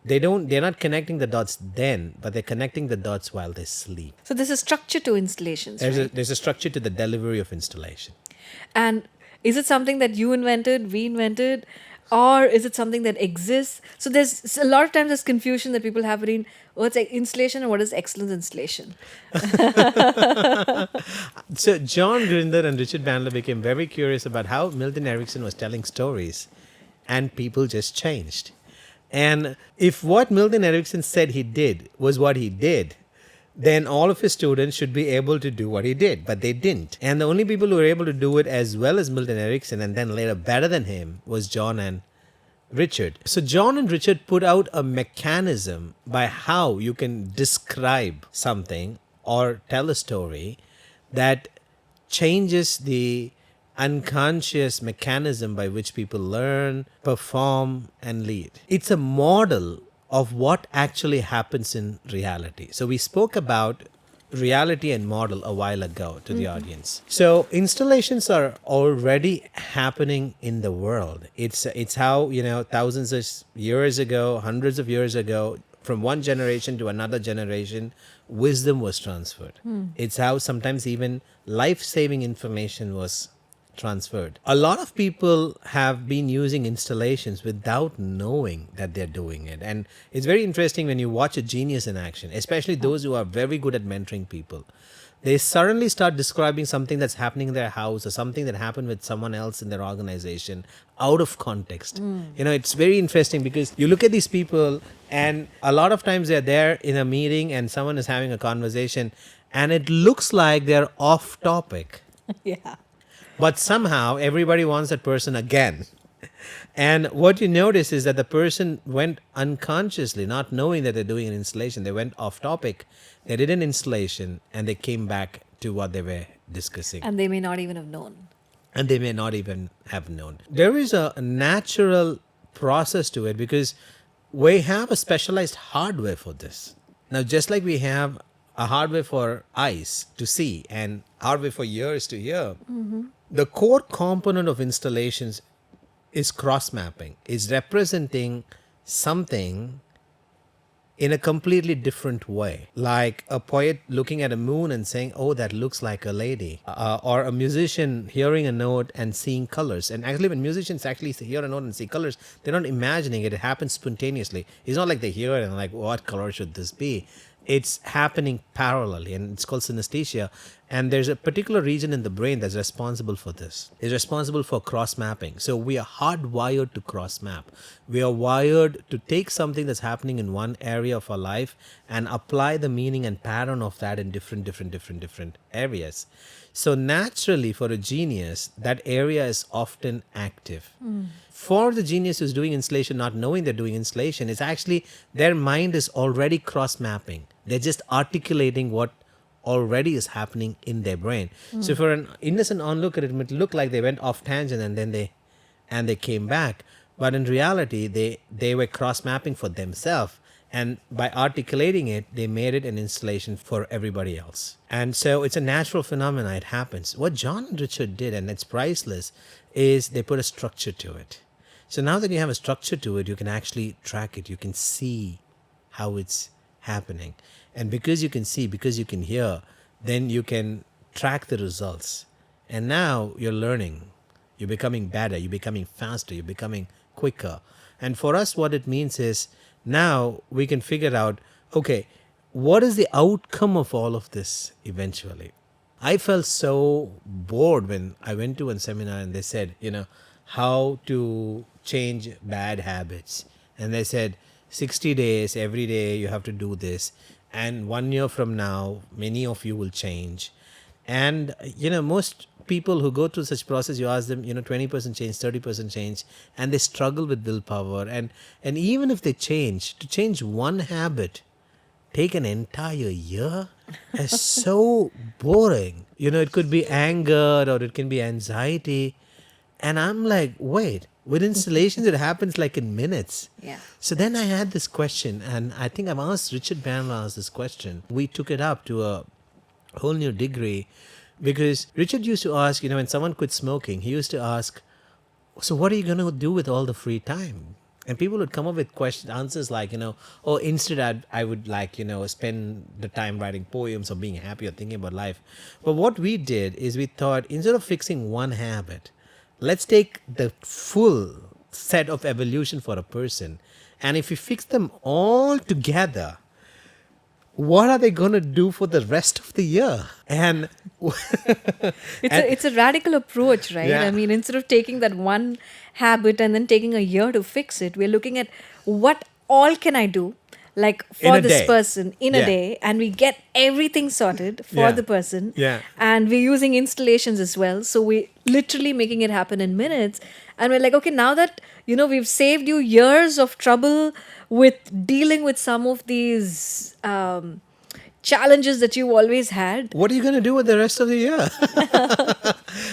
They're not connecting the dots then, but they're connecting the dots while they sleep. So there's a structure to installations, right? There's a structure to the delivery of installation. And is it something that you invented, we invented, or is it something that exists? So there's a lot of times there's confusion that people have between what's installation and what is excellence installation. So John Grinder and Richard Bandler became very curious about how Milton Erickson was telling stories and people just changed. And if what Milton Erickson said he did was what he did, then all of his students should be able to do what he did, but they didn't. And the only people who were able to do it as well as Milton Erickson and then later better than him was John and Richard. So John and Richard put out a mechanism by how you can describe something or tell a story that changes the unconscious mechanism by which people learn, perform, and lead. It's a model of what actually happens in reality. So we spoke about reality and model a while ago to the audience. So installations are already happening in the world. It's how, thousands of years ago, hundreds of years ago, from one generation to another generation, wisdom was transferred. It's how sometimes even life-saving information was transferred. A lot of people have been using installations without knowing that they're doing it. And it's very interesting when you watch a genius in action, especially those who are very good at mentoring people. they suddenly start describing something that's happening in their house or something that happened with someone else in their organization out of context. It's very interesting because you look at these people, and a lot of times they're there in a meeting and someone is having a conversation, and it looks like they're off topic. Yeah. But somehow everybody wants that person again. And what you notice is that the person went unconsciously, not knowing that they're doing an installation. They went off topic, they did an installation, and they came back to what they were discussing. And they may not even have known. And they may not even have known. There is a natural process to it because we have a specialized hardware for this. Now, just like we have a hardware for eyes to see and hardware for ears to hear, the core component of installations is cross mapping, is representing something in a completely different way. Like a poet looking at a moon and saying, oh, that looks like a lady. Or a musician hearing a note and seeing colors. And actually, when musicians actually hear a note and see colors, they're not imagining it. It happens spontaneously. It's not like they hear it and like, what color should this be? It's happening parallelly, and it's called synesthesia. And there's a particular region in the brain that's responsible for this. It's responsible for cross mapping. So we are hardwired to cross map. We are wired to take something that's happening in one area of our life and apply the meaning and pattern of that in different areas. So naturally, for a genius, that area is often active. For the genius who's doing installation, not knowing they're doing installation, it's actually their mind is already cross mapping. They're just articulating what already is happening in their brain. So for an innocent onlooker, it might look like they went off tangent and then they came back. But in reality, they were cross mapping for themselves. And by articulating it, they made it an installation for everybody else. And so it's a natural phenomenon. It happens. What John and Richard did, and it's priceless, is they put a structure to it. So now that you have a structure to it, you can actually track it. You can see how it's happening. And because you can see, because you can hear, then you can track the results. And now you're learning. You're becoming better. You're becoming faster. You're becoming quicker. And for us, what it means is now we can figure out, okay, what is the outcome of all of this eventually? I felt so bored when I went to a seminar and they said, how to change bad habits. And they said, 60 days, every day you have to do this. And 1 year from now, many of you will change. And, most people who go through such process, you ask them, 20% change, 30% change, and they struggle with willpower. And even if they change, to change one habit, take an entire year is so boring. It could be anger or it can be anxiety. And I'm like, wait, with installations, it happens like in minutes. Yeah. So then I had this question, and I think I've asked Richard Bandler this question. We took it up to a whole new degree because Richard used to ask, when someone quit smoking, he used to ask, so what are you going to do with all the free time? And people would come up with answers like, instead I would like, spend the time writing poems or being happy or thinking about life. But what we did is we thought, instead of fixing one habit, let's take the full set of evolution for a person. And if we fix them all together, what are they going to do for the rest of the year? And it's a radical approach, right? Yeah. I mean, instead of taking that one habit and then taking a year to fix it, we're looking at what all can I do, like In for a this day. person in a Yeah. day, and we get everything sorted for Yeah. the person. Yeah. And we're using installations as well. So we're literally making it happen in minutes. And we're like, okay, now that, we've saved you years of trouble with dealing with some of these challenges that you always had. what are you going to do with the rest of the year?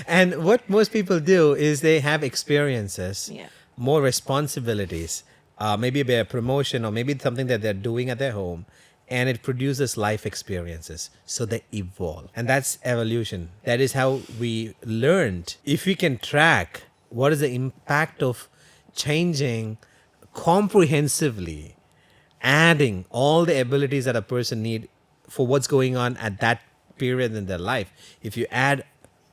And what most people do is they have experiences, Yeah. more responsibilities, maybe a promotion or maybe something that they're doing at their home, and it produces life experiences. So they evolve. And that's evolution. That is how we learned. If we can track what is the impact of changing comprehensively, adding all the abilities that a person need for what's going on at that period in their life, if you add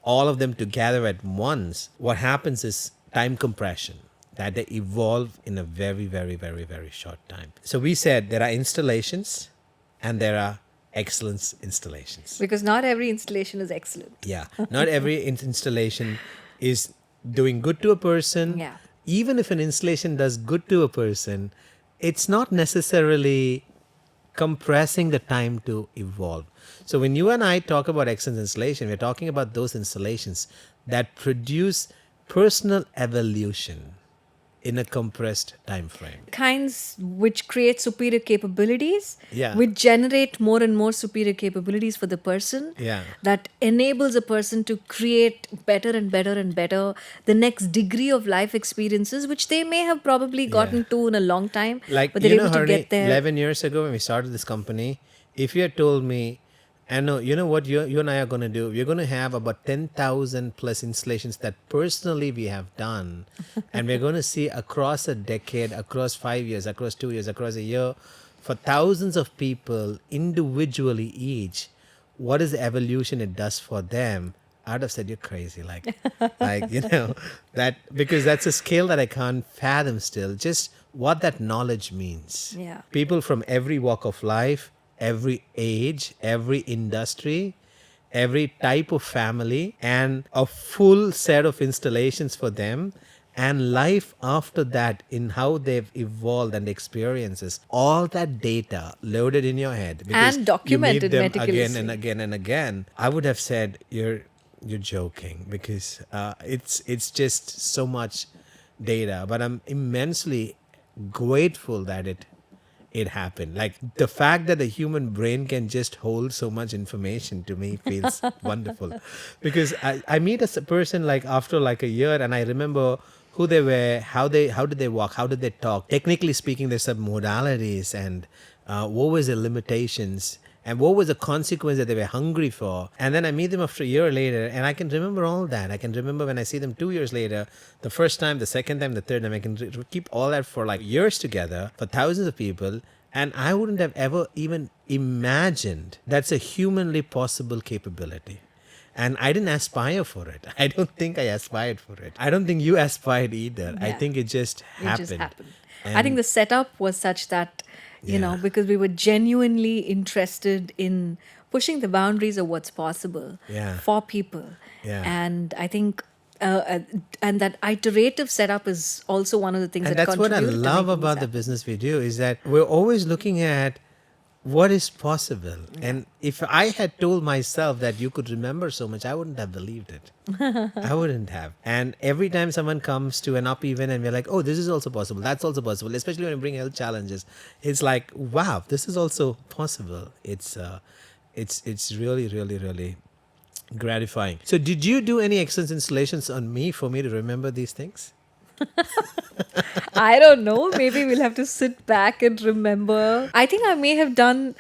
all of them together at once, what happens is time compression, that they evolve in a very, very, very, very short time. So we said there are installations and there are excellence installations. Because not every installation is excellent. Yeah, not every installation is doing good to a person. Yeah. Even if an installation does good to a person, it's not necessarily compressing the time to evolve. So when you and I talk about excellence installation, we're talking about those installations that produce personal evolution in a compressed time frame. Kinds which create superior capabilities, Yeah. which generate more and more superior capabilities for the person, Yeah. that enables a person to create better and better and better the next degree of life experiences, which they may have probably gotten to in a long time, Like, but they're you know, able to Harni, get there. 11 years ago when we started this company, if you had told me, I know, you know what you and I are going to do? We're going to have about 10,000 plus installations that personally we have done. And we're going to see across a decade, across 5 years, across 2 years, across a year, for thousands of people individually each, what is the evolution it does for them? I'd have said you're crazy, like you know, that because that's a scale that I can't fathom still. Just what that knowledge means. Yeah. People from every walk of life, every age, every industry, every type of family, and a full set of installations for them. And life after that, in how they've evolved and experiences, all that data loaded in your head because And you meet documented them again meticulously. and again and again. I would have said you're joking because it's just so much data. But I'm immensely grateful that it happened. Like the fact that the human brain can just hold so much information to me feels wonderful. Because I meet a person like after like a year and I remember who they were, how did they walk, how did they talk. Technically speaking, there's some modalities and what was the limitations and what was the consequence that they were hungry for. And then I meet them after a year later and I can remember all that. I can remember when I see them 2 years later, the first time, the second time, the third time. I can keep all that for like years together for thousands of people. And I wouldn't have ever even imagined that's a humanly possible capability. And I didn't aspire for it. I don't think I aspired for it. I don't think you aspired either. I Yeah. think it just It happened. just happened. I And- think the setup was such that, you know, Yeah. because we were genuinely interested in pushing the boundaries of what's possible Yeah. for people. Yeah. And I think, and that iterative setup is also one of the things And that that's what I contributed to love making this about the happen. business we do is that we're always looking at what is possible. And if I had told myself that you could remember so much, I wouldn't have believed it. I wouldn't have. And every time someone comes to an up event and we're like, oh, this is also possible, that's also possible, especially when we bring health challenges, it's like, wow, this is also possible. It's really, really, really gratifying. So did you do any excellence installations on me for me to remember these things? I don't know. Maybe we'll have to sit back and remember. I think I may have done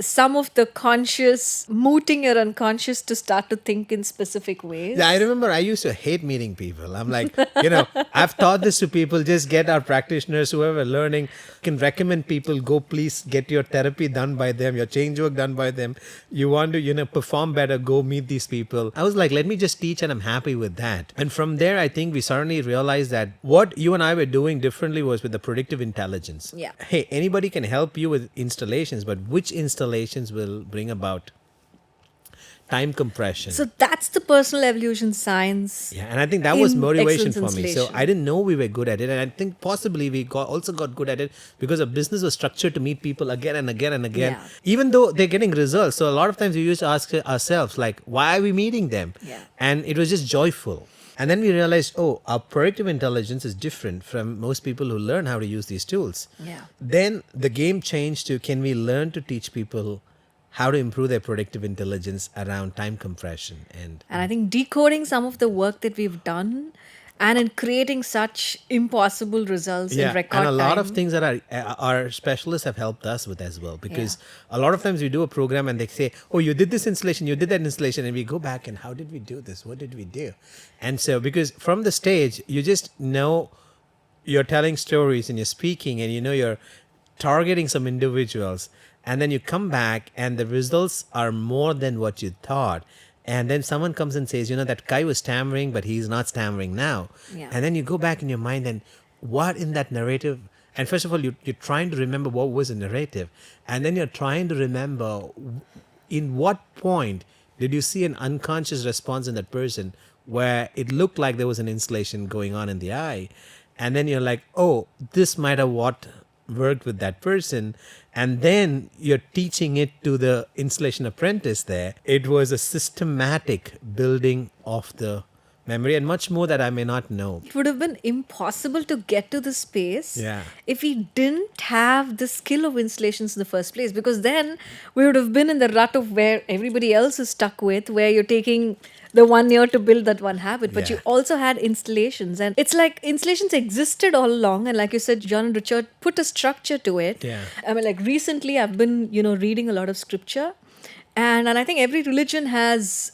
some of the conscious, mooting your unconscious to start to think in specific ways. Yeah, I remember I used to hate meeting people. I'm like, you know, I've taught this to people, just get our practitioners, whoever learning, can recommend people, go please get your therapy done by them, your change work done by them. You want to, you know, perform better, go meet these people. I was like, let me just teach and I'm happy with that. And from there, I think we suddenly realized that what you and I were doing differently was with the predictive intelligence. Yeah. Hey, anybody can help you with installations, but which installations will bring about time compression? So that's the personal evolution science. Yeah, and I think that was in motivation excellence for me. So installation. I didn't know we were good at it, and I think possibly we also got good at it because our business was structured to meet people again and again and again, Yeah. even though they're getting results. So a lot of times we used to ask ourselves, like, why are we meeting them? Yeah. And it was just joyful. And then we realized, oh, our predictive intelligence is different from most people who learn how to use these tools. Yeah. Then the game changed to, can we learn to teach people how to improve their predictive intelligence around time compression and And I think decoding some of the work that we've done and in creating such impossible results in record and a lot time. of things that our specialists have helped us with as well, because a lot of times we do a program and they say, oh, you did this installation, you did that installation, and we go back and how did we do this, what did we do? And so because from the stage you just know you're telling stories and you're speaking and you know you're targeting some individuals, and then you come back and the results are more than what you thought. And then someone comes and says, you know, that guy was stammering, but he's not stammering now. Yeah. And then you go back in your mind and what in that narrative And first of all, you're trying to remember what was the narrative. And then you're trying to remember in what point did you see an unconscious response in that person where it looked like there was an installation going on in the eye. And then you're like, oh, this might have what worked with that person. And then you're teaching it to the installation apprentice there. It was a systematic building of the memory and much more that I may not know. It would have been impossible to get to this space Yeah. if we didn't have the skill of installations in the first place, because then we would have been in the rut of where everybody else is stuck with, where you're taking the 1 year to build that one habit, but you Yeah. also had installations, and it's like installations existed all along, and like you said, John and Richard put a structure to it. Yeah. I mean, like recently I've been reading a lot of scripture, and I think every religion has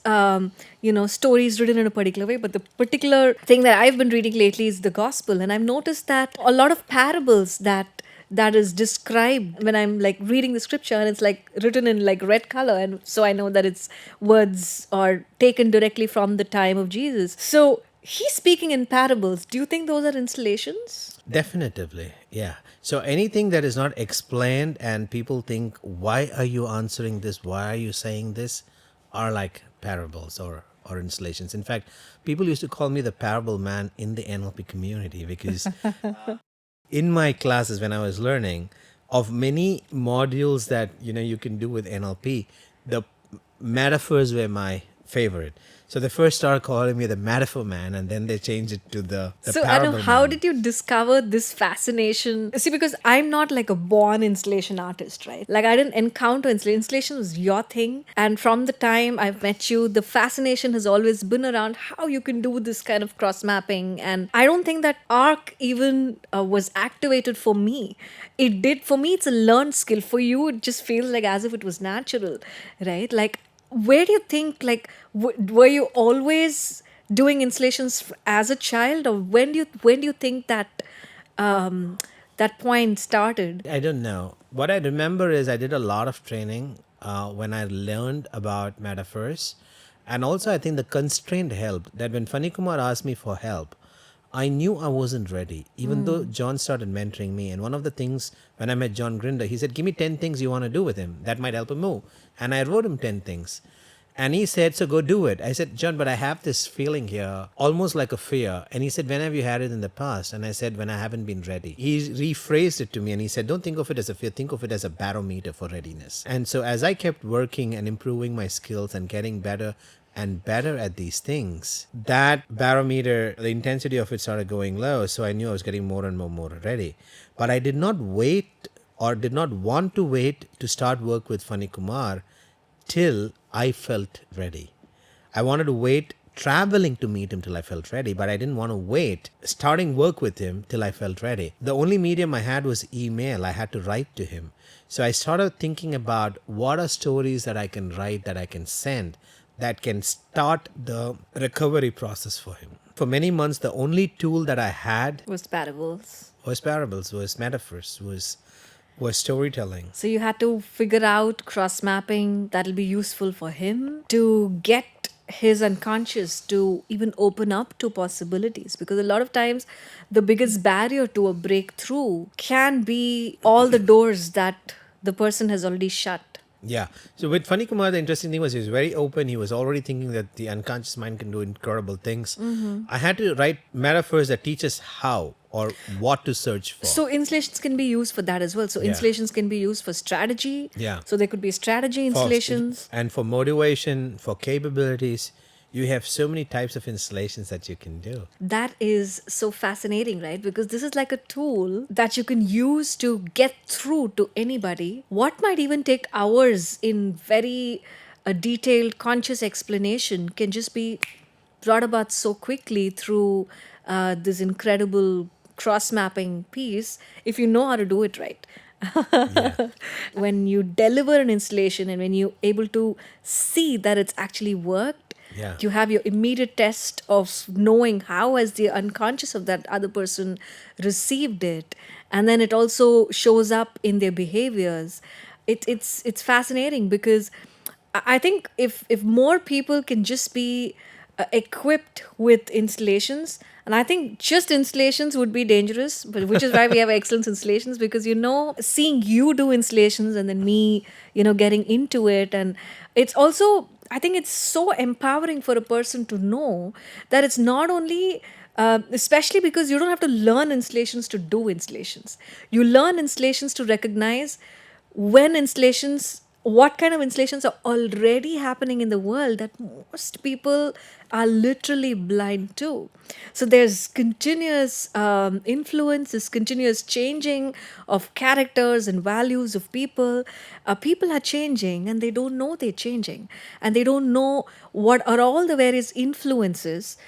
stories written in a particular way, but the particular thing that I've been reading lately is the gospel, and I've noticed that a lot of parables that is described when I'm like reading the scripture, and it's like written in like red color, and so I know that it's words or taken directly from the time of Jesus. So he's speaking in parables. Do you think those are installations? Definitively, yeah. So anything that is not explained and people think, why are you answering this? Why are you saying this? Are like parables or installations. In fact, people used to call me the parable man in the NLP community because in my classes when I was learning, of many modules that you can do with NLP, the metaphors were my favorite. So they first started calling me the metaphor man, and then they changed it to the So, parable Anu, how man. did you discover this fascination? See, because I'm not like a born installation artist, right? Like, I didn't encounter installation. Installation was your thing. And from the time I've met you, the fascination has always been around how you can do this kind of cross mapping. And I don't think that ARC even was activated for me. It did. For me, it's a learned skill. For you, it just feels like as if it was natural, right? Like, where do you think, like, were you always doing installations as a child, or when do you think that that point started? I don't know. What I remember is I did a lot of training when I learned about metaphors. And also, I think the constraint helped. That when Funny Kumar asked me for help, I knew I wasn't ready, even though John started mentoring me. And one of the things when I met John Grinder, he said, give me 10 things you want to do with him that might help him move. And I wrote him 10 things. And he said, so go do it. I said, John, but I have this feeling here, almost like a fear. And he said, when have you had it in the past? And I said, when I haven't been ready. He rephrased it to me and he said, don't think of it as a fear, think of it as a barometer for readiness. And so as I kept working and improving my skills and getting better and better at these things, that barometer, the intensity of it started going low. So I knew I was getting more and more ready. But I did not wait or did not want to wait to start work with Funny Kumar till I felt ready. I wanted to wait traveling to meet him till I felt ready, but I didn't want to wait starting work with him till I felt ready. The only medium I had was email. I had to write to him. So I started thinking about what are stories that I can write, that I can send, that can start the recovery process for him. For many months, the only tool that I had Was parables. was parables, was metaphors, was storytelling. So you had to figure out cross mapping that'll be useful for him to get his unconscious to even open up to possibilities, because a lot of times the biggest barrier to a breakthrough can be all the doors that the person has already shut. Yeah. So with Funny Kumar, the interesting thing was he was very open. He was already thinking that the unconscious mind can do incredible things. I had to write metaphors that teach us how or what to search for. So installations can be used for that as well. So Yeah. installations can be used for strategy. Yeah. So there could be strategy For- installations. and for motivation, for capabilities, you have so many types of installations that you can do. That is so fascinating, right? Because this is like a tool that you can use to get through to anybody. What might even take hours in very detailed, conscious explanation can just be brought about so quickly through this incredible cross mapping piece if you know how to do it right. When you deliver an installation and when you're able to see that it's actually worked, Yeah. you have your immediate test of knowing how has the unconscious of that other person received it, and then it also shows up in their behaviors. It's fascinating, because I think if more people can just be equipped with installations, And I think just installations would be dangerous, but which is why we have excellence installations, because seeing you do installations and then me, getting into it. And it's also, I think it's so empowering for a person to know that it's not only especially because you don't have to learn installations to do installations. You learn installations to recognize when installations, what kind of installations are already happening in the world that most people are literally blind to. So there's continuous influence, this continuous changing of characters and values of people. People are changing and they don't know they're changing, and they don't know what are all the various influences.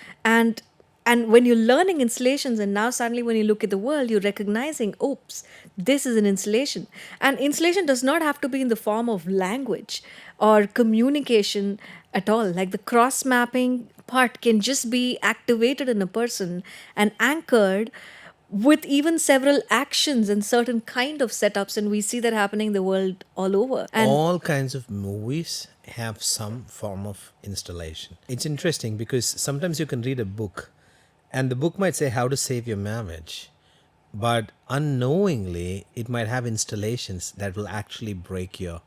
And when you're learning installations, and now suddenly when you look at the world, you're recognizing, oops, this is an installation. And installation does not have to be in the form of language or communication at all. Like the cross mapping part can just be activated in a person and anchored with even several actions and certain kind of setups. And we see that happening in the world all over. And All kinds of movies have some form of installation. It's interesting because sometimes you can read a book and the book might say how to save your marriage, but unknowingly it might have installations that will actually break your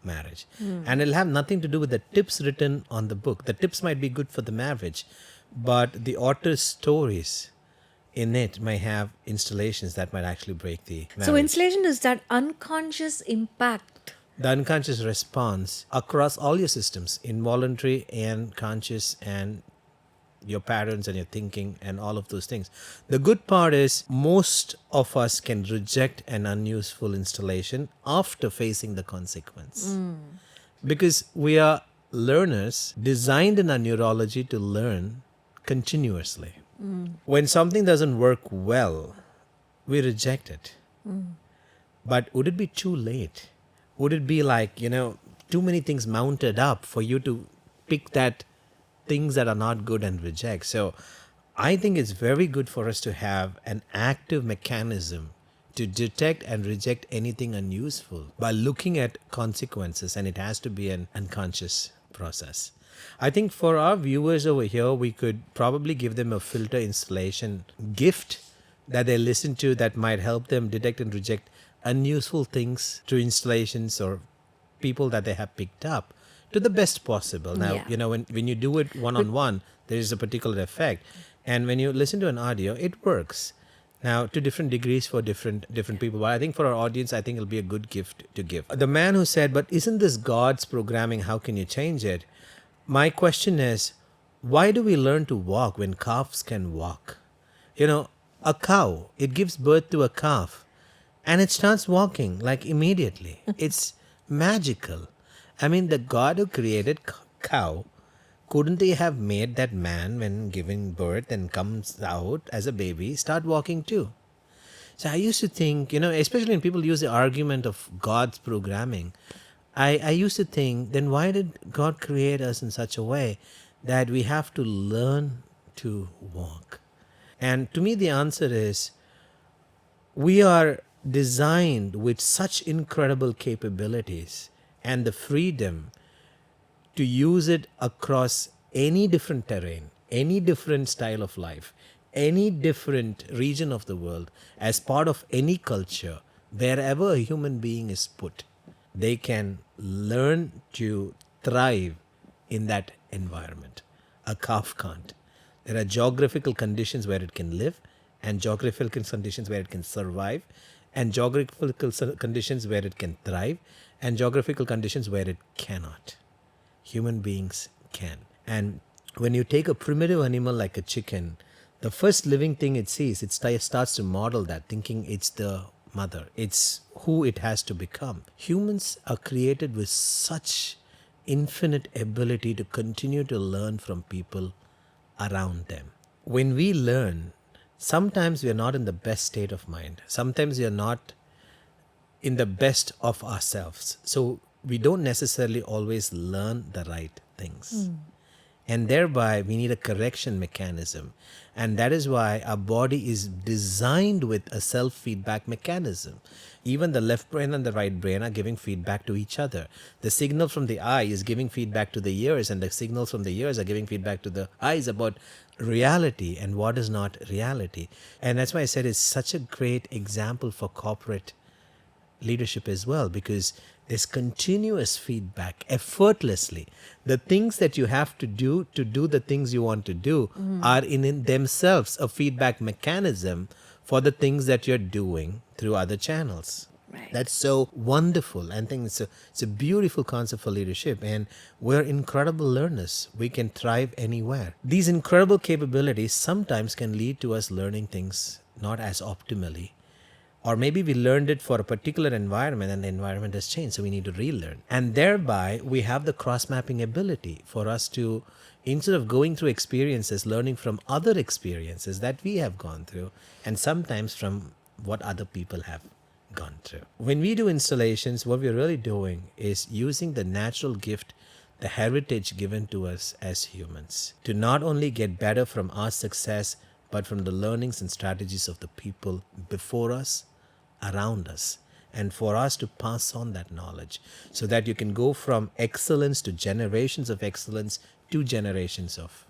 marriage. And it'll have nothing to do with the tips written on the book. The tips might be good for the marriage, but the author's stories in it may have installations that might actually break the marriage. so installation is that unconscious impact. The unconscious response across all your systems, involuntary and conscious, and your patterns and your thinking and all of those things. The good part is most of us can reject an unuseful installation after facing the consequence. Because we are learners designed in our neurology to learn continuously. When something doesn't work well, we reject it. But would it be too late? Would it be like, too many things mounted up for you to pick that things that are not good and reject? So I think it's very good for us to have an active mechanism to detect and reject anything unuseful by looking at consequences, and it has to be an unconscious process. I think for our viewers over here, we could probably give them a filter installation gift that they listen to that might help them detect and reject unuseful things through installations or people that they have picked up to the best possible. Now, Yeah. when you do it one-on-one, there is a particular effect. And when you listen to an audio, it works. Now, to different degrees for different people. But I think for our audience, I think it'll be a good gift to give. The man who said, but isn't this God's programming? How can you change it? My question is, why do we learn to walk when calves can walk? A cow, it gives birth to a calf and it starts walking like immediately. It's magical. I mean, the God who created cow, couldn't he have made that man, when giving birth and comes out as a baby, start walking too? So I used to think, especially when people use the argument of God's programming, I used to think, then why did God create us in such a way that we have to learn to walk? And to me, the answer is, we are designed with such incredible capabilities and the freedom to use it across any different terrain, any different style of life, any different region of the world, as part of any culture, wherever a human being is put, they can learn to thrive in that environment. A calf can't. There are geographical conditions where it can live, and geographical conditions where it can survive, and geographical conditions where it can thrive, and geographical conditions where it cannot. Human beings can. And when you take a primitive animal like a chicken, the first living thing it sees, it starts to model that, thinking it's the mother. It's who it has to become. Humans are created with such infinite ability to continue to learn from people around them. When we learn, sometimes we are not in the best state of mind. Sometimes we are not in the best of ourselves. So we don't necessarily always learn the right things. And thereby, we need a correction mechanism. And that is why our body is designed with a self feedback mechanism. Even the left brain and the right brain are giving feedback to each other. The signal from the eye is giving feedback to the ears, and the signals from the ears are giving feedback to the eyes about reality and what is not reality. And that's why I said it's such a great example for corporate leadership as well, because there's continuous feedback effortlessly. The things that you have to do the things you want to do are in themselves a feedback mechanism for the things that you're doing through other channels. Right. That's so wonderful. And I think it's a beautiful concept for leadership. And we're incredible learners. We can thrive anywhere. These incredible capabilities sometimes can lead to us learning things not as optimally, or maybe we learned it for a particular environment and the environment has changed, so we need to relearn. And thereby, we have the cross mapping ability for us to, instead of going through experiences, learning from other experiences that we have gone through, and sometimes from what other people have gone through. When we do installations, what we're really doing is using the natural gift, the heritage given to us as humans, to not only get better from our success, but from the learnings and strategies of the people before us, around us, and for us to pass on that knowledge so that you can go from excellence to generations of excellence to generations of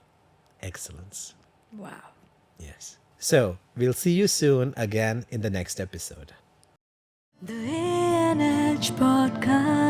excellence. Wow. Yes. So we'll see you soon again in the next episode. The ANH Podcast.